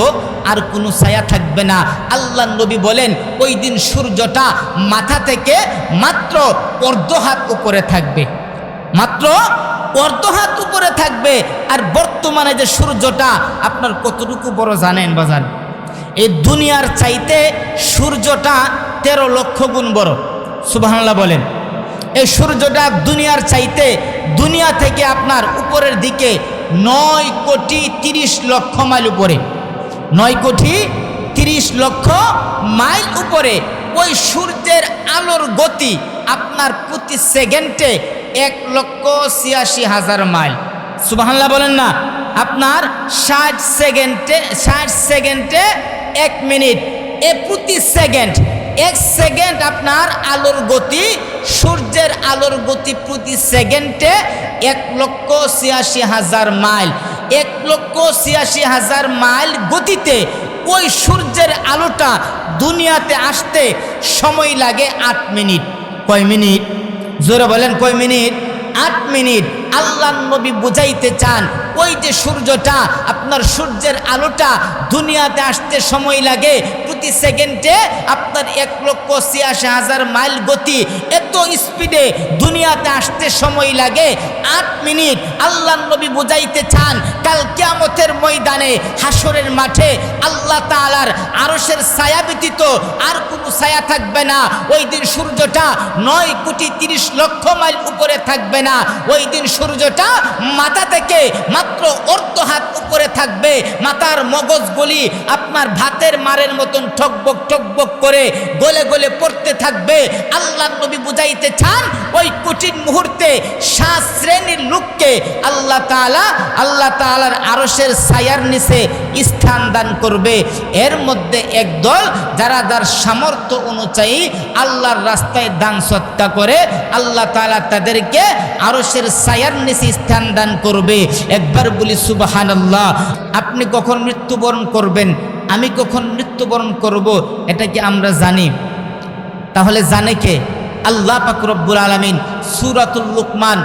S1: আর কোনো ছায়া থাকবে না। আল্লাহর নবী বলেন, ওই দিন সূর্যটা মাথা থেকে মাত্র অর্ধ হাত উপরে থাকবে, মাত্র অর্ধ হাত উপরে থাকবে। আর বর্তমানে যে সূর্যটা আপনার কতটুকু বড় জানেন বাজান? এই দুনিয়ার চাইতে সূর্যটা 13 লক্ষ গুণ বড়। সুবহানাল্লাহ বলেন। এই সূর্যটা দুনিয়ার চাইতে, দুনিয়া থেকে আপনার উপরের দিকে 9 কোটি 30 লক্ষ মাইল উপরে, 9 কোটি 30 লক্ষ মাইল উপরে। ওই সূর্যের আলোর গতি আপনার প্রতি সেকেন্ডে 1,86,000 মাইল। সুবহানাল্লাহ বলেন না? আপনার 60 সেকেন্ডে 1 মিনিট, প্রতি সেকেন্ড 1 সেকেন্ড আপনার আলোর গতি, সূর্যের আলোর গতি প্রতি সেকেন্ডে 1,86,000 মাইল। 1,86,000 মাইল গতিতে ওই সূর্যের আলোটা দুনিয়াতে আসতে সময় লাগে 8 মিনিট। কয় মিনিট? জোরে বলেন, কয় মিনিট? 8 মিনিট। আল্লাহর নবী বুঝাইতে চান ওই যে সূর্যটা, আপনার সূর্যের আলোটা দুনিয়াতে আসতে সময় লাগে প্রতি সেকেন্ডে আপনার 1,86,000 মাইল গতি, এত স্পিডে দুনিয়াতে আসতে সময় লাগে 8 মিনিট। আল্লাহর নবী বুঝাইতে চান কাল কিয়ামতের ময়দানে, হাসরের মাঠে আল্লাহ তাআলার আরশের ছায়া ব্যতীত আর কোনো ছায়া থাকবে না। ওই দিন সূর্যটা 9,30,00,000 মাইল উপরে থাকবে না। ওই দিন সূর্যটা মাথা থেকে মাত্র অর্ধ হাত উপরে থাকবে। মাথার মগজগুলি আপনার ভাতের মারের মতন ঠকবক ঠকবক করে গলে গলে পড়তে থাকবে। আল্লাহর নবী বুঝাইতে চান ওই কঠিন মুহূর্তে 7 শ্রেণীর লোককে আল্লাহ তাআলার আরশের ছায়ার নিচে স্থান দান করবে। এর মধ্যে একদল যারা যার সামর্থ্য অনুযায়ী আল্লাহর রাস্তায় দান সৎকা করে, আল্লাহ তাআলা তাদেরকে আরশের ছায়ার নিচে স্থান দান করবে। একবার বলি সুবহানাল্লাহ। আপনি কখন মৃত্যুবরণ করবেন, আমি কখন মৃত্যুবরণ করব, এটা কি আমরা জানি? তাহলে জানে কে? আল্লাহ পাক রব্বুল আলামিন সূরাতুল লুকমান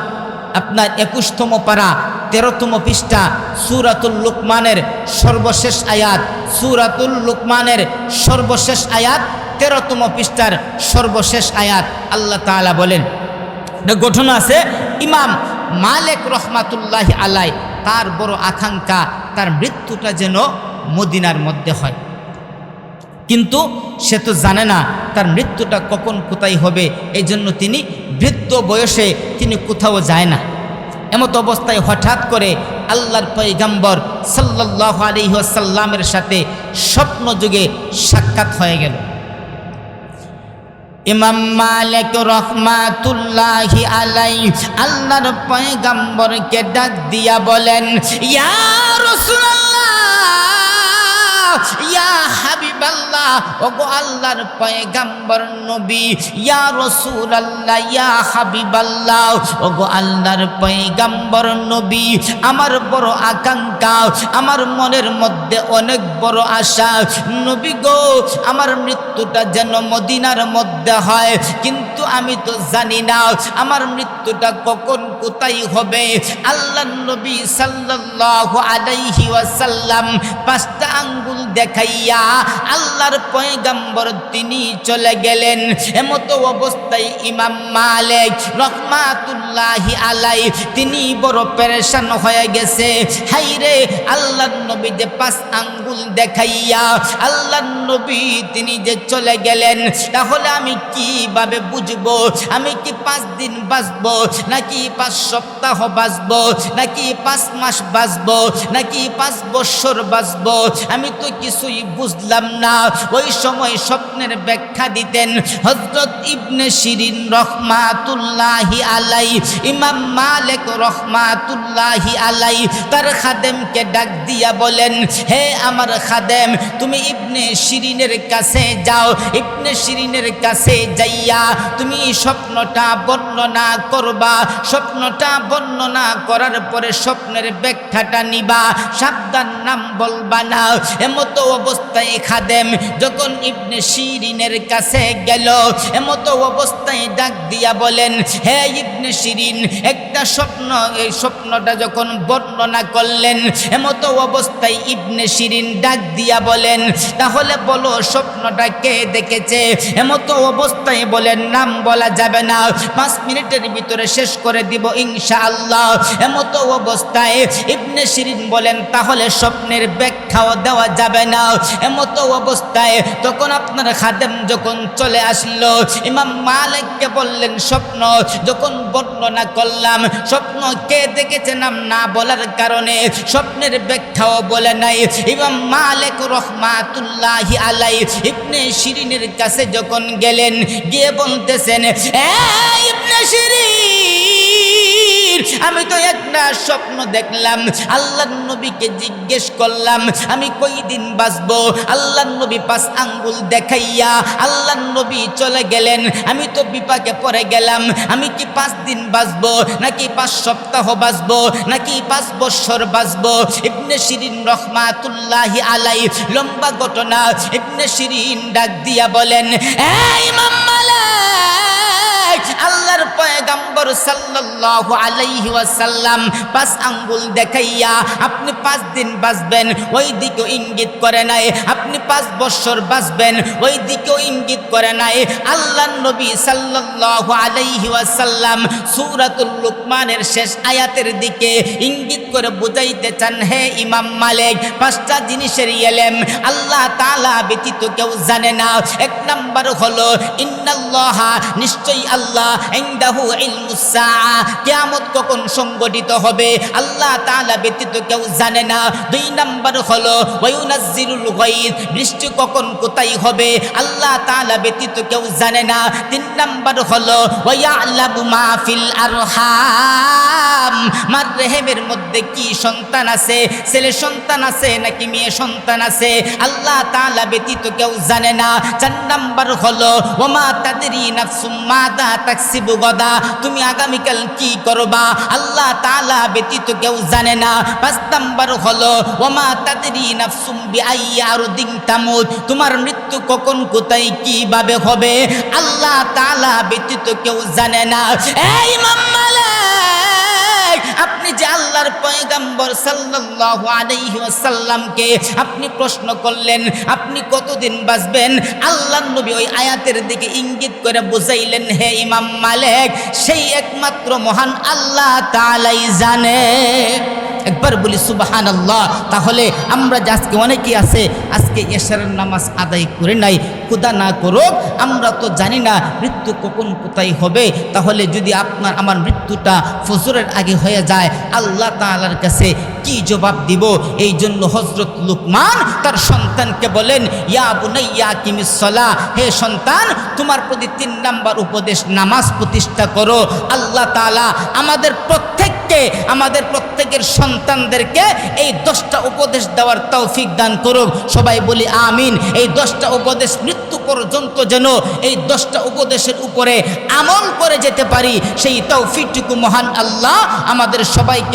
S1: আপনার 21তম পারা 13তম পৃষ্ঠা, সূরাতুল লুকমানের সর্বশেষ আয়াত, সূরাতুল লুকমানের সর্বশেষ আয়াত 13তম পৃষ্ঠার সর্বশেষ আয়াত আল্লাহ তাআলা বলেন, ঘটনা আছে ইমাম মালিক রহমাতুল্লাহি আলাই, তার বড় আকাঙ্ক্ষা তার মৃত্যুটা যেন মদিনার মধ্যে হয়, কিন্তু সে তো জানে না তার মৃত্যুটা কখন কোথায় হবে। এই জন্য তিনি বৃদ্ধ বয়সে তিনি কোথাও যায় না। এমত অবস্থায় হঠাৎ করে আল্লাহর পয়গম্বর সাল্লাল্লাহু আলাইহি ওয়াসাল্লামের সাথে স্বপ্ন যুগে সাক্ষাৎ হয়ে গেল। ইমাম মালিক রহমাতুল্লাহি আলাইহি আল্লাহর পয়গম্বরকে ডাক দিয়া বলেন, ইয়া রাসূলুল্লাহ, ইয়া হাবিবাল্লাহ, ওগো আল্লাহর পয়গম্বর নবী, ইয়া রাসূলুল্লাহ, ইয়া হাবিবাল্লাহ, ওগো আল্লাহর পয়গম্বর নবী, আমার বড় আকাঙ্ক্ষা, আমার মনের মধ্যে অনেক বড় আশা, নবী গো, আমার মৃত্যুটা যেন মদিনার মধ্যে হয়, কিন্তু আমি তো জানি না আমার মৃত্যুটা কখন কোথায় হবে। আল্লাহর নবী সাল্লাল্লাহু আলাইহি ওয়াসাল্লাম 5টা আঙ্গুল দেখাইয়া আল্লাহর পয়গম্বর তিনি চলে গেলেন। এমত অবস্থায় ইমাম মালিক রহমাতুল্লাহি আলাইহি তিনি বড় পেরেশান হয়ে গেছে। হায়রে, আল্লাহর নবী যে 5 আঙ্গুল দেখাইয়া আল্লাহর নবী তিনি যে চলে গেলেন, তাহলে আমি কিভাবে বুঝবো আমি কি 5 দিন বাঁচবো, নাকি 5 সপ্তাহ বাঁচবো, নাকি 5 মাস বাঁচবো, নাকি 5 বছর বাঁচবো? আমি তো কিছুই বুঝলাম না। ওই সময় স্বপ্নের ব্যাখ্যা দিতেন হযরত ইবনে শিরিন রহমাতুল্লাহি আলাইহি। ইমাম মালিক রহমাতুল্লাহি আলাইহি তার খাদেমকে ডাক দিয়া বলেন, হে আমার খাদেম, তুমি ইবনে শিরিনের কাছে যাও। ইবনে শিরিনের কাছে যাইয়া তুমি স্বপ্নটা বর্ণনা করবা। স্বপ্নটা বর্ণনা করার পরে স্বপ্নের ব্যাখ্যাটা নিবা, সাবধান নাম বলবা না। এমতো অবস্থায় খাদেম যখন ইবনে শিরিনের কাছে গেল, এমতো অবস্থায় ডাক দিয়া বলেন, হে ইবনে শিরিন, একটা স্বপ্ন, এই স্বপ্নটা যখন বর্ণনা করলেন, এমতো অবস্থায় ইবনে শিরিন ডাক দিয়া বলেন, তাহলে বলো স্বপ্নটা কে দেখেছে? এমতো অবস্থায় বলেন, নাম বলা যাবে না, 5 মিনিটের ভিতরে শেষ করে দিব ইনশাআল্লাহ। এমতো অবস্থায় ইবনে শিরিন বলেন, তাহলে স্বপ্নের ব্যাখ্যাও দেওয়া যাবে না। এমতো অবস্থায় তখন আপনার খাদেম যখন চলে আসলো, ইমাম মালিককে বললেন, স্বপ্ন যখন বর্ণনা করলাম, স্বপ্ন কে দেখেছে নাম না বলার কারণে স্বপ্নের ব্যাখ্যাও বলে নাই। ইমাম মালিক রহমাতুল্লাহি আলাইহি ইবনে শিরিনের কাছে যখন গেলেন, গিয়ে বলতেছেন, ইবনে শিরিন, আমি তো একটা স্বপ্ন দেখলাম। আল্লাহর নবীকে জিজ্ঞেস করলাম আমি কয়দিন বাঁচবো? আল্লাহর নবী 5 আঙ্গুল দেখাইয়া আল্লাহর নবী চলে গেলেন। আমি তো বিপাকে পড়ে গেলাম, আমি কি 5 দিন বাঁচবো নাকি 5 সপ্তাহ বাঁচবো নাকি 5 বছর বাঁচবো? ইবনে শিরিন রহমাতুল্লাহি আলাইহি লম্বা ঘটনা। ইবনে শিরিন ডাক দিয়া বলেন, এই ইমাম মালিক, আল্লাহর পয়গম্বর সাল্লাল্লাহু আলাইহি ওয়াসাল্লাম 5 আঙ্গুল দেখাইয়া আপনি 5 দিন বাঁচবেন ওই দিকেও ইঙ্গিত করে নাই, আপনি 5 বছর বাঁচবেন ওই দিকেও ইঙ্গিত করে নাই। আল্লাহর নবী সাল্লাল্লাহু আলাইহি ওয়াসাল্লাম সূরাতুল লুকমানের শেষ আয়াতের দিকে ইঙ্গিত করে বুঝাইতে চান, হে ইমাম মালিক, 5টা জিনিসের ইলম আল্লাহ তাআলা ব্যতীত কেউ জানে না। 1 নাম্বার হলো ইন্নাল্লাহা, নিশ্চয়ই আল্লাহ, ইনদাহু ইলমুস সাআ, কিয়ামত কখন সংঘটিত হবে আল্লাহ তাআলা ব্যতীত কেউ জানে না। 2 নাম্বার হলো ওয়ায়ুনাজ্জিলুল গায়ব, বৃষ্টি কখন কোথায় হবে আল্লাহ তাআলা ব্যতীত কেউ জানে না। 3 নাম্বার হলো ওয়ায়ালামু মা ফিল আরহাম, মার রেহেমের মধ্যে কি সন্তান আছে, ছেলে সন্তান আছে নাকি মেয়ে সন্তান আছে আল্লাহ তাআলা ব্যতীত কেউ জানে না। 4 নাম্বার হলো ওমা তাদরি নাফসুম মাযা তাকসিবু গাদা, তুমি আগামীকাল কি করবা আল্লাহ তাআলা ব্যতীত কেউ জানে না। 5 নাম্বার হলো ওমা তাদরি নাফসুম বিআইয়ি আরদিন তামুত, তোমার মৃত্যু কখন কোথায় কিভাবে হবে আল্লাহ তাআলা ব্যতীত কেউ জানে না। এই ইমাম মালিক, আপনি যে আল্লাহর পয়গম্বর সাল্লাল্লাহু আলাইহি ওয়াসাল্লামকে আপনি প্রশ্ন করলেন আপনি কতদিন বাঁচবেন, আল্লাহর নবী ওই আয়াতের দিকে ইঙ্গিত করে বুঝাইলেন, হে ইমাম মালিক, সেই একমাত্র মহান আল্লাহ তাআলাই জানে। একবার বলি সুবহানাল্লাহ। তাহলে আমরা যে আজকে অনেকেই আছে আজকে এশারের নামাজ আদায় করে নাই, খোদা না করুক আমরা তো জানি না মৃত্যু কখন কোথায় হবে। তাহলে যদি আপনার আমার মৃত্যুটা ফজরের আগে হয়ে যায় আল্লাহ তাআলার কাছে কি জবাব দিব? এই জন্য হযরত লুকমান তার সন্তানকে বলেন, ইয়া বুনাইয়া আকিমিস সালাহ, হে সন্তান, তোমার প্রতি 3 নাম্বার উপদেশ, নামাজ প্রতিষ্ঠা করো। আল্লাহ তাআলা আমাদের প্রত্যেকের সন্তানদেরকে এই 10টা উপদেশ দেওয়ার তৌফিক দান করুক। সবাই বলি আমিন। এই 10টা উপদেশ মৃত্যু পর্যন্ত যেন এই 10টা উপদেশের উপরে আমল করে যেতে পারি, সেই তৌফিকটুকু মহান আল্লাহ আমাদের সবাইকে